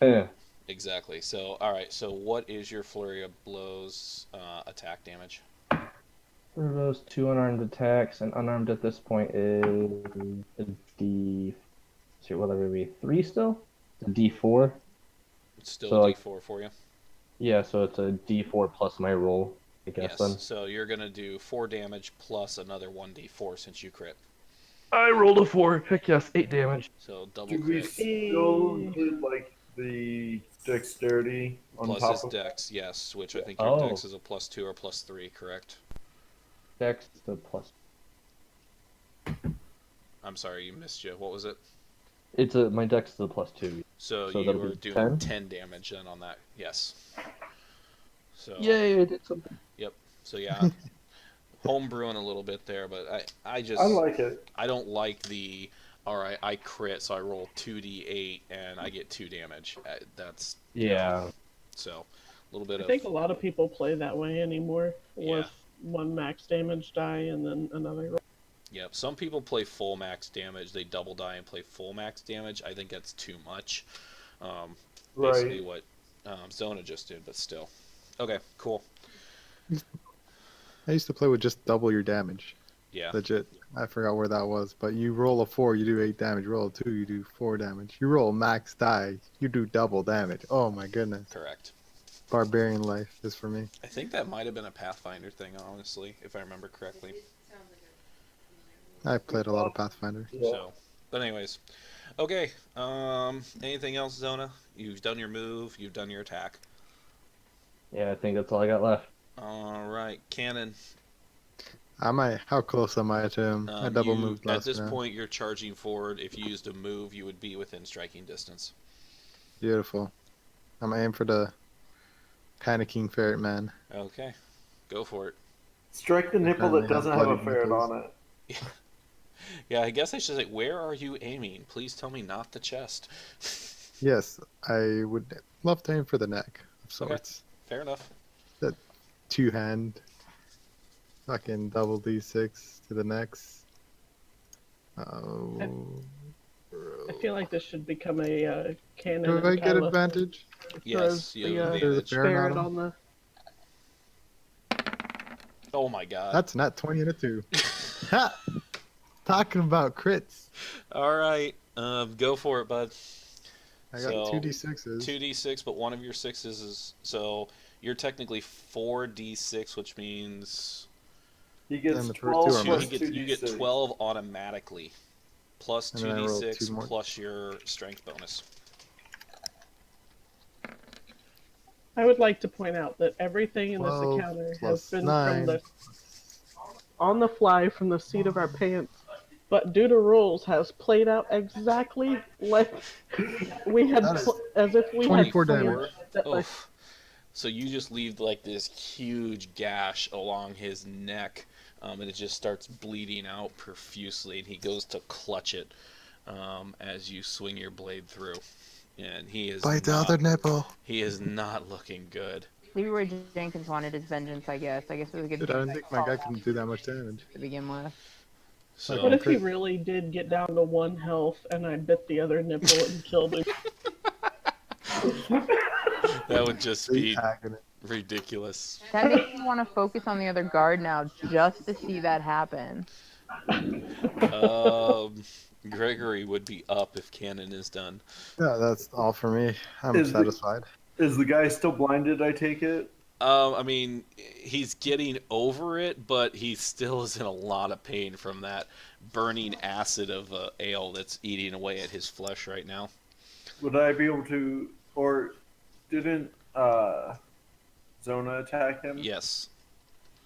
yeah. exactly. So, all right. So, what is your flurry of blows attack damage? For those 2 unarmed attacks, and unarmed at this point is a D. So what would be 3 still? A D4. It's still So, a like- D4 for you. Yeah, so it's a D4 plus my roll, I guess. Yes. Then So you're gonna do 4 damage plus another 1d4 since you crit. I rolled a 4. Heck yes, 8 damage. So double Do we crit still include like the dexterity on plus top his of dex. Yes, which I think your Oh. dex is a +2 or +3, correct? Dex to plus. I'm sorry, you missed you. What was it? My dex is a +2. So, So you that'll were be doing 10? 10 damage then on that. Yes. So Yay! I did something. So yeah, home brewing a little bit there, but I just I like it. I don't like the all right. I crit, so I roll 2d8 and I get 2 damage. That's Yeah. so a little bit I of think a lot of people play that way anymore, yeah. with one max damage die and then another roll. Yep. Some people play full max damage. They double die and play full max damage. I think that's too much. Um, basically Right. what Zona just did, but still. Okay, cool. I used to play with just double your damage. Yeah. Legit. I forgot where that was, but you roll a 4, you do 8 damage. Roll a 2, you do 4 damage. You roll a max die, you do double damage. Oh my goodness. Correct. Barbarian life is for me. I think that might have been a Pathfinder thing, honestly, if I remember correctly. I played a lot of Pathfinder. Yeah. So, but anyways, okay. Anything else, Zona? You've done your move. You've done your attack. Yeah, I think that's all I got left. All right, Cannon. How close am I to him? I double moved At last this round. point, you're charging forward. If you used a move, you would be within striking distance. Beautiful. I'm aiming for the panicking ferret man. Okay, go for it. Strike the nipple Apparently that have doesn't have a bloody ferret nipples. on it. Yeah, I guess I should say, where are you aiming? Please tell me not the chest. Yes, I would love to aim for the neck of sorts. Fair enough. That 2-hand fucking double D6 to the necks. Oh. I feel like this should become a cannon. Do and I get Kyla advantage? Yes, throws you have the There's a advantage. ferret ferret on on the. Oh my god. That's not 20 and a 2. Ha! Talking about crits. All right, go for it, bud. I got So, 2d6s. 2d6, but one of your sixes is so you're technically 4d6, which means He gets And the first 12 two are plus mine. you get 2d6. 12 automatically, plus And then I roll 2d6 2 more. plus your strength bonus. I would like to point out that everything in this 12 encounter has plus been 9. from the on the fly from the seat of our pants, but due to rules has played out exactly like we had That is as if we had 24 planned damage. that, like, Oof. So you just leave like this huge gash along his neck, and it just starts bleeding out profusely, and he goes to clutch it as you swing your blade through, and Bite the other nipple. he is not looking good. Leroy Jenkins wanted his vengeance, I guess. I guess it was a good Dude, I didn't think my guy could do that much damage. to begin with. So what if he crit. really did get down to 1 health and I bit the other nipple and killed him? that would just The be agony. ridiculous. That makes me want to focus on the other guard now just to see that happen. Gregory would be up if Cannon is done. Yeah, that's all for me. I'm Is the- satisfied. Is the guy still blinded, I take it? I mean, he's getting over it, but he still is in a lot of pain from that burning acid of ale that's eating away at his flesh right now. Would I be able to, or didn't Zona attack him? Yes,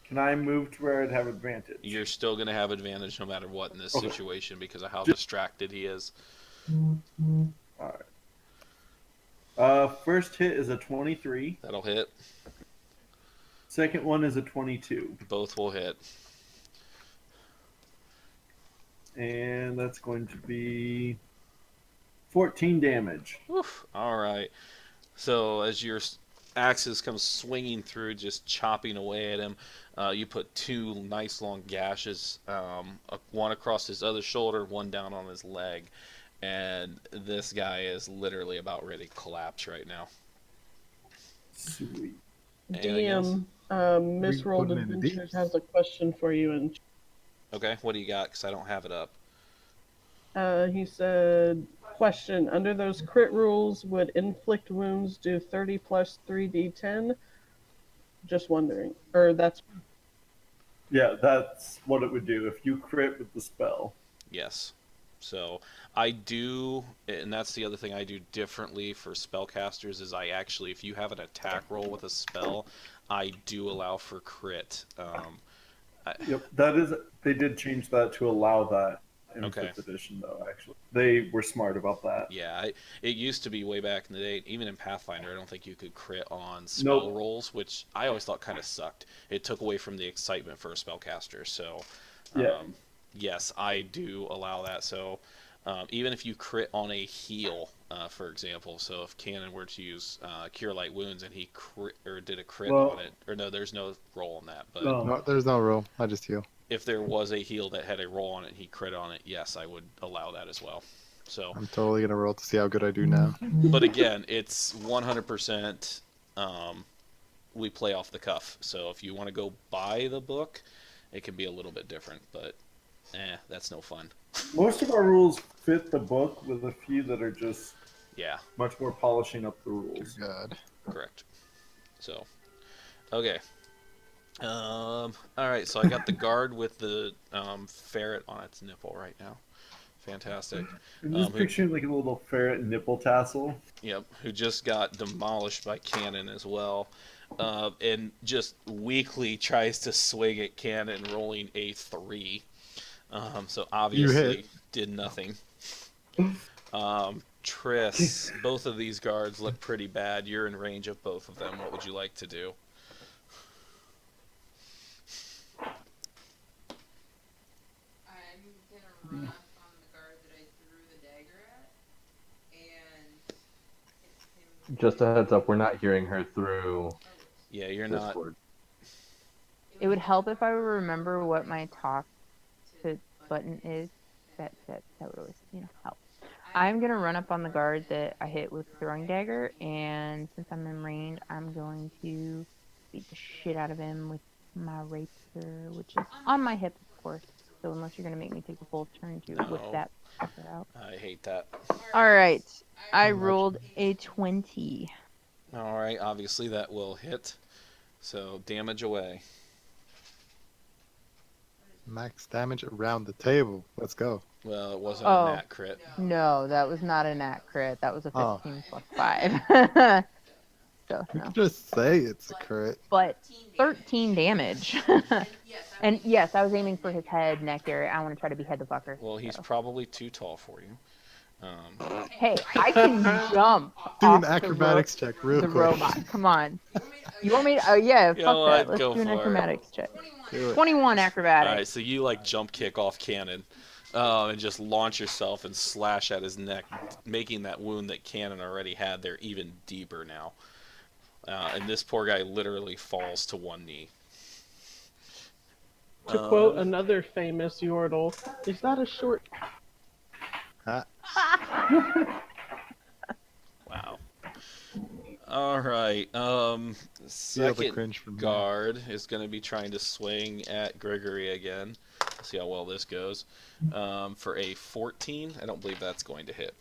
Can I move to where I'd have advantage? you're still going to have advantage no matter what in this Okay. situation because of how distracted he is. Alright. First hit is a 23. That'll hit. Second one is a 22. Both will hit. And that's going to be 14 damage. Oof. All right. So as your axes come swinging through, just chopping away at him, you put 2 nice long gashes, one across his other shoulder, one down on his leg, and this guy is literally about ready to collapse right now. Sweet. Anything else? DM, Miss We Rolled put him in the Adventures deeps. has a question for you, and Okay, what do you got? Because I don't have it up. he said, question, under those crit rules, would inflict wounds do 30 plus 3d10? Just wondering. Or that's Yeah, that's what it would do if you crit with the spell. Yes. So I do, and that's the other thing I do differently for spellcasters is I actually, if you have an attack roll with a spell, I do allow for crit. Yep, that is. They did change that to allow that in Okay. 5th edition, though. Actually, they were smart about that. Yeah, it used to be way back in the day. Even in Pathfinder, I don't think you could crit on spell Nope. rolls, which I always thought kind of sucked. It took away from the excitement for a spellcaster. So, Yeah. yes, I do allow that. So, Even if you crit on a heal, for example. So if Cannon were to use Cure Light Wounds and he crit or did a crit Well- on it, or no, there's no roll on that. But No. No, there's no roll. I just heal. if there was a heal that had a roll on it and he crit on it, yes, I would allow that as well. So, I'm totally gonna roll to see how good I do now. but again, it's 100%. We play off the cuff. So if you want to go buy the book, it can be a little bit different. But, that's no fun. Most of our rules fit the book, with a few that are just Yeah, much more polishing up the rules. God. correct. So, okay. All right. So I got the guard with the ferret on its nipple right now. Fantastic. I'm just who- picturing like a little ferret nipple tassel. Yep, who just got demolished by Cannon as well. And just weakly tries to swing at Cannon, rolling a 3. So obviously hit. did nothing. Triss, both of these guards look pretty bad. You're in range of both of them. What would you like to do? I'm gonna run up on the guard that I threw the dagger at, and hit him. Just a heads up, we're not hearing her through Yeah, you're not. Discord. It would help if I would remember what my talk to button is. That would always, help. I'm gonna run up on the guard that I hit with throwing dagger, and since I'm in range, I'm going to beat the shit out of him with my rapier, which is on my hip, of course. So unless you're gonna make me take a full turn to whip No. that fucker out. I hate that. All right, I rolled a 20. All right, obviously that will hit. So damage away. Max damage around the table. Let's go. Well, it wasn't Oh. a nat crit. No, that was not a nat crit. That was a Oh. 15 plus 5. So You no, can just say it's a crit. but 13 damage. And yes, I was aiming for his head, neck area. I want to try to behead the fucker. Well, he's so. probably too tall for you. Hey, I can jump. Do off an acrobatics check real The quick. robot. Come on. You want me to? Oh yeah, You fuck know that. what? Let's Go do an for it. acrobatics check. Do it. 21 All acrobatics. right, so you like jump kick off Cannon, and just launch yourself and slash at his neck, making that wound that Cannon already had there even deeper now. And this poor guy literally falls to one knee. To quote another famous yordle, is that a short? Wow. All right. Feel the Second cringe from me. guard is going to be trying to swing at Gregory again. Let's see how well this goes. For a 14, I don't believe that's going to hit.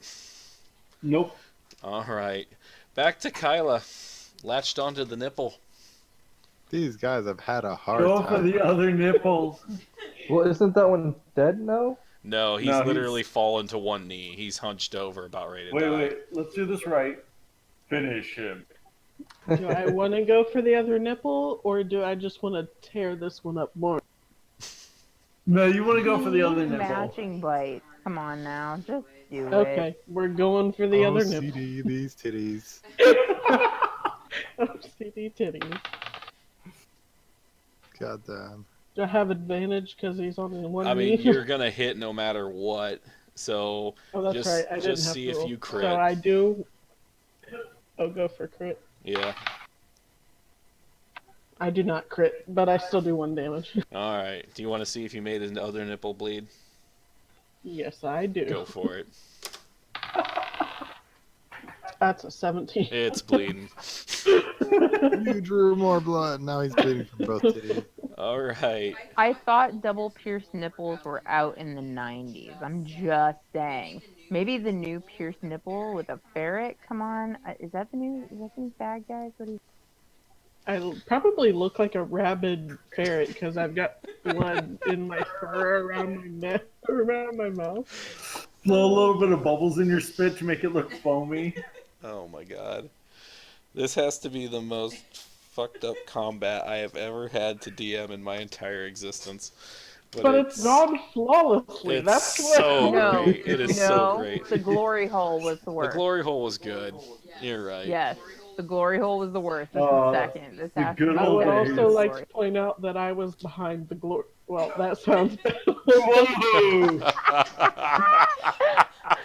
Nope. All right. Back to Kyla. Latched onto the nipple. These guys have had a hard Go for time. the other nipple. Well, isn't that one dead now? No, he's No, literally fallen to one knee. He's hunched over, about ready to die. Wait. Let's do this right. Finish him. Do I want to go for the other nipple, or do I just want to tear this one up more? No, you want to go for the other nipple. Matching bites. Come on now, just do it. Okay, we're going for the other nipple. OCD, these titties. CD titties. God damn. Do I have advantage because he's on one I knee? mean, you're going to hit no matter what. So Oh, that's just, right. I didn't just have see to if roll. you crit. So I do. Oh, go for crit. Yeah. I do not crit, but I still do 1 damage. All right. Do you want to see if you made his other nipple bleed? Yes, I do. Go for it. That's a 17. It's bleeding. You drew more blood. Now he's bleeding from both titties. All right. I thought double pierced nipples were out in the 90s. I'm just saying. Maybe the new pierced nipple with a ferret. Come on, is that the new bad guys? What do you? I probably look like a rabid ferret because I've got blood in my fur around my neck, around my mouth. Blow a little bit of bubbles in your spit to make it look foamy. Oh my god. This has to be the most fucked up combat I have ever had to DM in my entire existence. But it's gone flawlessly. It's That's what. so No, great. It is so great. The glory hole was the The worst. glory hole was good. You're right. Yes, the glory hole was the worst. This Oh, is second. This the has good to I be old would days. also like glory. to point out that I was behind the glory. Well, that sounds. Whoa!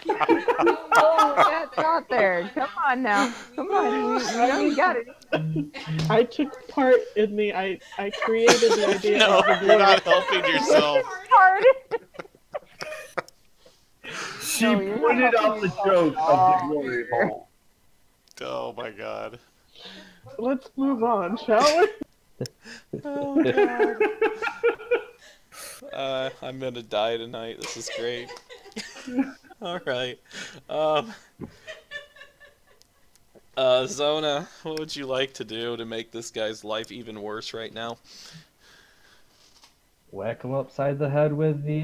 Oh, that's not there. Come on now. Come on. We know you got it. I took part in I created the idea No, of the you're glory. not helping yourself. Hard. She No, you're not pointed out helping the yourself joke at of the all. glory hole. Oh my god. Let's move on, shall we? Oh god. I'm gonna die tonight. This is great. All right. Um, Zona, what would you like to do to make this guy's life even worse right now? Whack him upside the head with the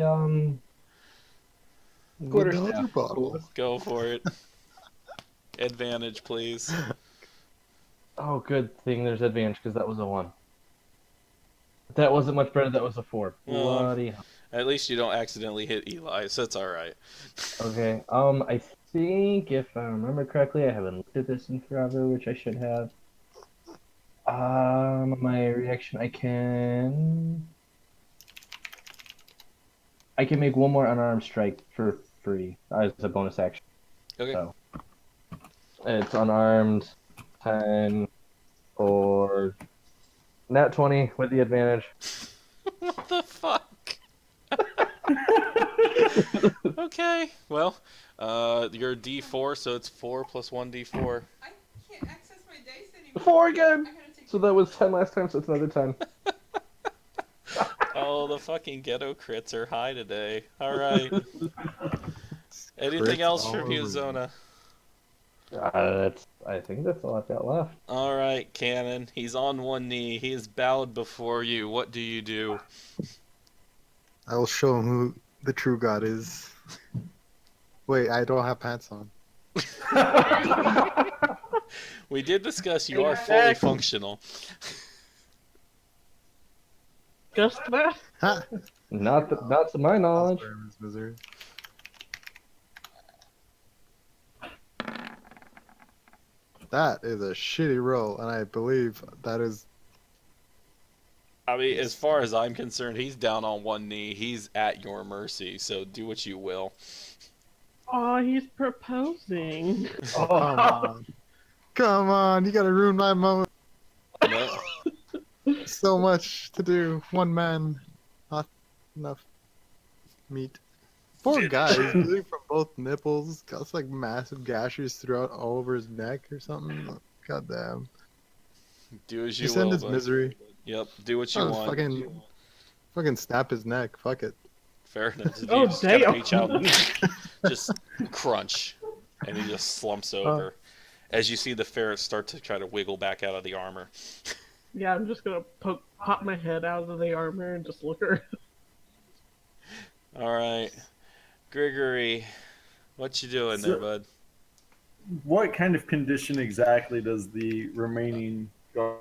With Quarter the staff. other bottle. Go for it. Advantage, please. Oh, good thing there's advantage because that was a 1. That wasn't much better. That was a 4. Well, Bloody hell. At least you don't accidentally hit Eli, so that's all right. Okay. I think if I remember correctly, I haven't looked at this in forever, which I should have. My reaction, I can make one more unarmed strike for free as a bonus action. Okay. So it's unarmed 10 or nat 20 with the advantage. What the fuck? Okay. Well, you're D4, so it's 4 plus 1d4. I can't access my dice anymore. 4 again. I gotta take So that was 10 last time, so it's another 10. Oh, the fucking ghetto crits are high today. All right. Anything Crits else all from you, over. Zona? I think that's all I've got left. All right, Cannon. He's on one knee. He is bowed before you. What do you do? I will show him who the true God is. Wait, I don't have pants on. We did discuss you are fully functional. Just that? Ha! Not to my knowledge. Misery. That is a shitty roll, and I believe that is. I mean, as far as I'm concerned, he's down on one knee. He's at your mercy, so do what you will. Oh, he's proposing. Oh, come on. Come on, you gotta ruin my moment. No. So much to do. One man. Not enough meat. Poor guy. He's bleeding from both nipples. Got like massive gashes throughout all over his neck or something. God damn. Do as You you send will. his Bud. misery. Yep, do what you Oh, want. fucking snap his neck. Fuck it. Fair enough. Oh, You just gotta damn. reach out and just crunch, and he just slumps over. As you see the ferrets start to try to wiggle back out of the armor. Yeah, I'm just gonna pop my head out of the armor and just look around. All right, Gregory, what you doing there, bud? What kind of condition exactly does the remaining guard?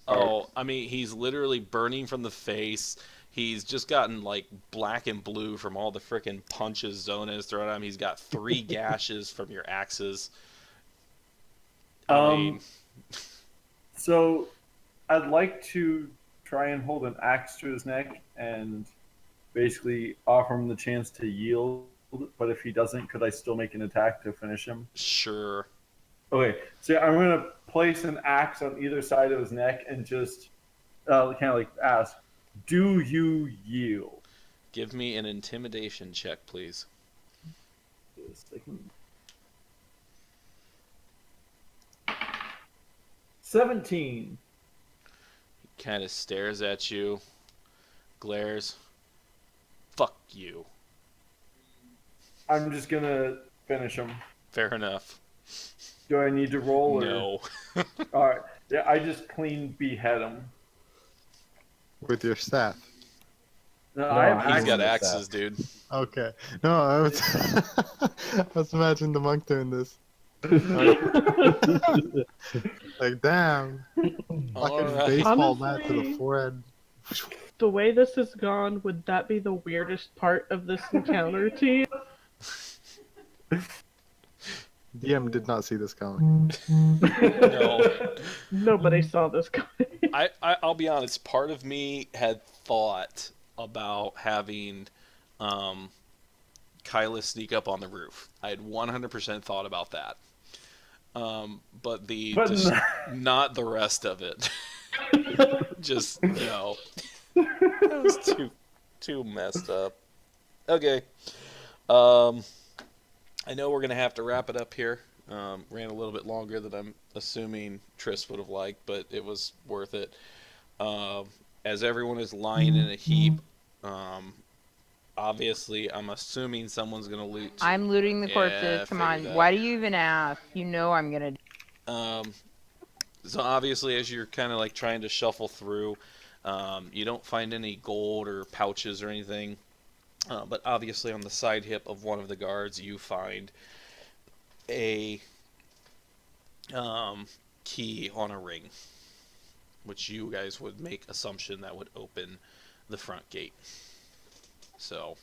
Oh, I mean, he's literally burning from the face. He's just gotten like black and blue from all the frickin' punches Zona has thrown at him. He's got 3 gashes from your axes. I mean, So, I'd like to try and hold an axe to his neck and basically offer him the chance to yield. But if he doesn't, could I still make an attack to finish him? sure. Okay, so I'm going to place an axe on either side of his neck and just kind of like ask, do you yield? Give me an intimidation check, please. Just a second. 17. He kind of stares at you, glares. Fuck you. I'm just going to finish him. Fair enough. Do I need to roll? Or... No. All right. Yeah, I just clean behead him. With your staff. No, No, I have He's axes. got with axes, dude. Okay. No, I was I was imagining the monk doing this. Like damn. All Fucking right. baseball bat to the Honestly- forehead. The way this has gone, would that be the weirdest part of this encounter to you? DM did not see this coming. No. Nobody saw this coming. I'll be honest. Part of me had thought about having Kyla sneak up on the roof. I had 100% thought about that. But But not the rest of it. Just no. That was too messed up. Okay. Um, I know we're gonna have to wrap it up here. Ran a little bit longer than I'm assuming Tris would have liked, but it was worth it. Um, as everyone is lying in a heap, um, obviously I'm assuming someone's gonna loot. I'm looting the Yeah, corpses. I Come figured on. that. Why do you even ask? You know I'm gonna. Um, so obviously, as you're kind of like trying to shuffle through, you don't find any gold or pouches or anything. But obviously, on the side hip of one of the guards, you find a key on a ring, which you guys would make assumption that would open the front gate. So,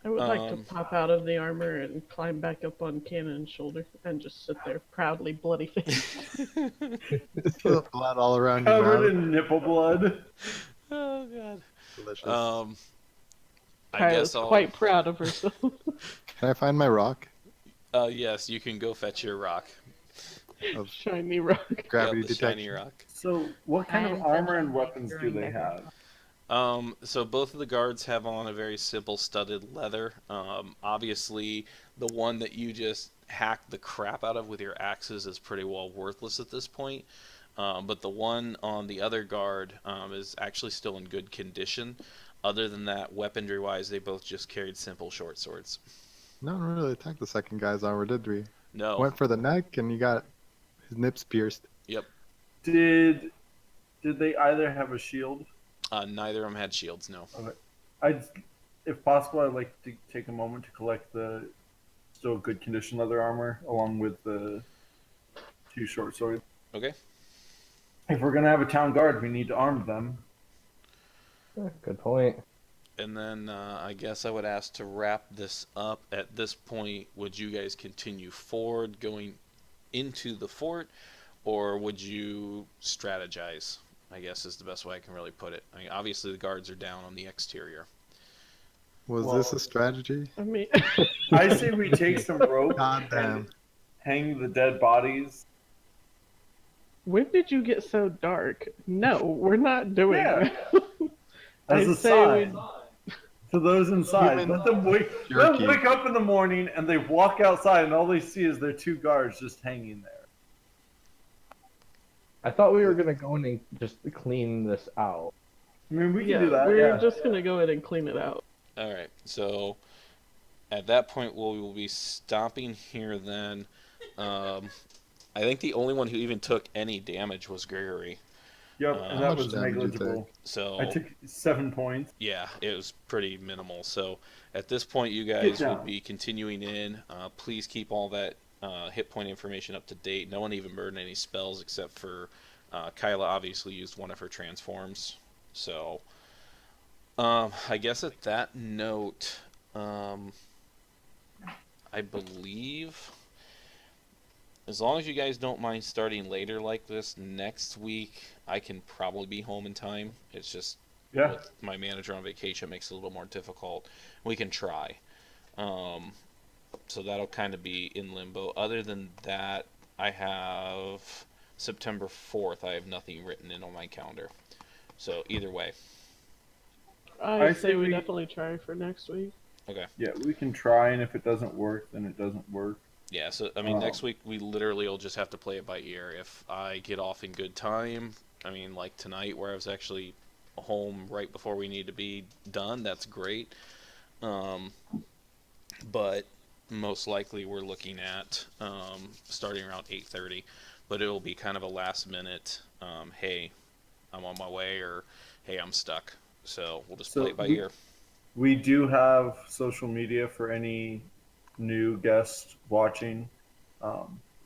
I would like to um, pop out of the armor and climb back up on Cannon's shoulder and just sit there proudly bloody faced. Blood all around your covered mouth. in nipple blood. oh god. Delicious. I guess Kyla's I'll. quite proud of herself. Can I find my rock Yes, you can go fetch your rock. of Shiny rock. gravity Yep, the shiny detection? rock. So, what kind I'm of armor fetching and my weapons do drawing they back have? So both of the guards have on a very simple studded leather. Obviously, the one that you just hacked the crap out of with your axes is pretty well worthless at this point. But the one on the other guard is actually still in good condition. Other than that, weaponry-wise, they both just carried simple short swords. No one really attacked the second guy's armor, did we? No. Went for the neck and you got his nips pierced. Yep. Did they either have a shield? Neither of them had shields. No. Okay. I'd, if possible, I'd like to take a moment to collect the still good condition leather armor along with the two short swords. Okay. If we're gonna have a town guard, we need to arm them. Good point. And then I guess I would ask to wrap this up. At this point, would you guys continue forward, going into the fort, or would you strategize? I guess is the best way I can really put it. I mean, obviously the guards are down on the exterior. Was Well- this a strategy? I mean, I say we take some rope God damn. and hang the dead bodies. when did you get so dark? No, we're not doing Yeah. that. As I a say sign to those inside. Human Let them wake jerky. up in the morning and they walk outside and all they see is their two guards just hanging there. I thought we were gonna go in and just clean this out. I mean, we can Yeah, do that. we're Yeah. just gonna go ahead and clean it out. All right. So at that point, we will be stopping here. Then, I think the only one who even took any damage was Gregory. Yep, How and that much was damage did you negligible. So I took 7 points. yeah, it was pretty minimal. So at this point, you Good guys job. would be continuing in. Please keep all that hit point information up to date. No one even burned any spells except for Kyla. Obviously, used one of her transforms. So I guess at that note, I believe. As long as you guys don't mind starting later like this, next week I can probably be home in time. It's just Yeah. with my manager on vacation, it makes it a little more difficult. We can try. So that'll kind of be in limbo. Other than that, I have September 4th. I have nothing written in on my calendar. So either way. I I say say we we- definitely try for next week. Yeah, we can try, and if it doesn't work, then it doesn't work. Yeah, so I mean, Oh. next week we literally will just have to play it by ear. If I get off in good time, I mean, like tonight where I was actually home right before we need to be done, that's great. But most likely we're looking at starting around 8:30, but it'll be kind of a last minute, hey, I'm on my way, or hey, I'm stuck. So we'll just So play it by we- ear. We do have social media for any new guests watching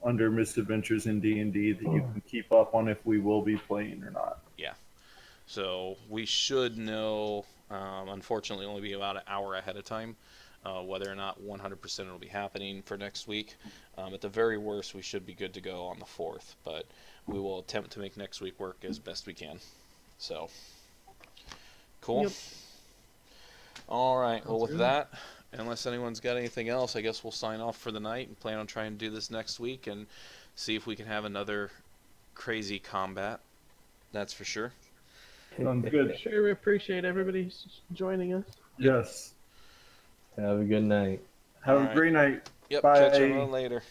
under Misadventures in D&D that you can keep up on if we will be playing or not. So we should know, unfortunately, only be about an hour ahead of time, whether or not 100% it'll be happening for next week. At the very worst, we should be good to go on the 4th, but we will attempt to make next week work as best we can. So, cool. Yep. All right. Well, Sounds with good. that, unless anyone's got anything else, I guess we'll sign off for the night and plan on trying to do this next week and see if we can have another crazy combat. That's for sure. Sounds good. Sure, we appreciate everybody joining us. Yes. Have a good night. Have All a right. great night. Yep, Bye. catch everyone later.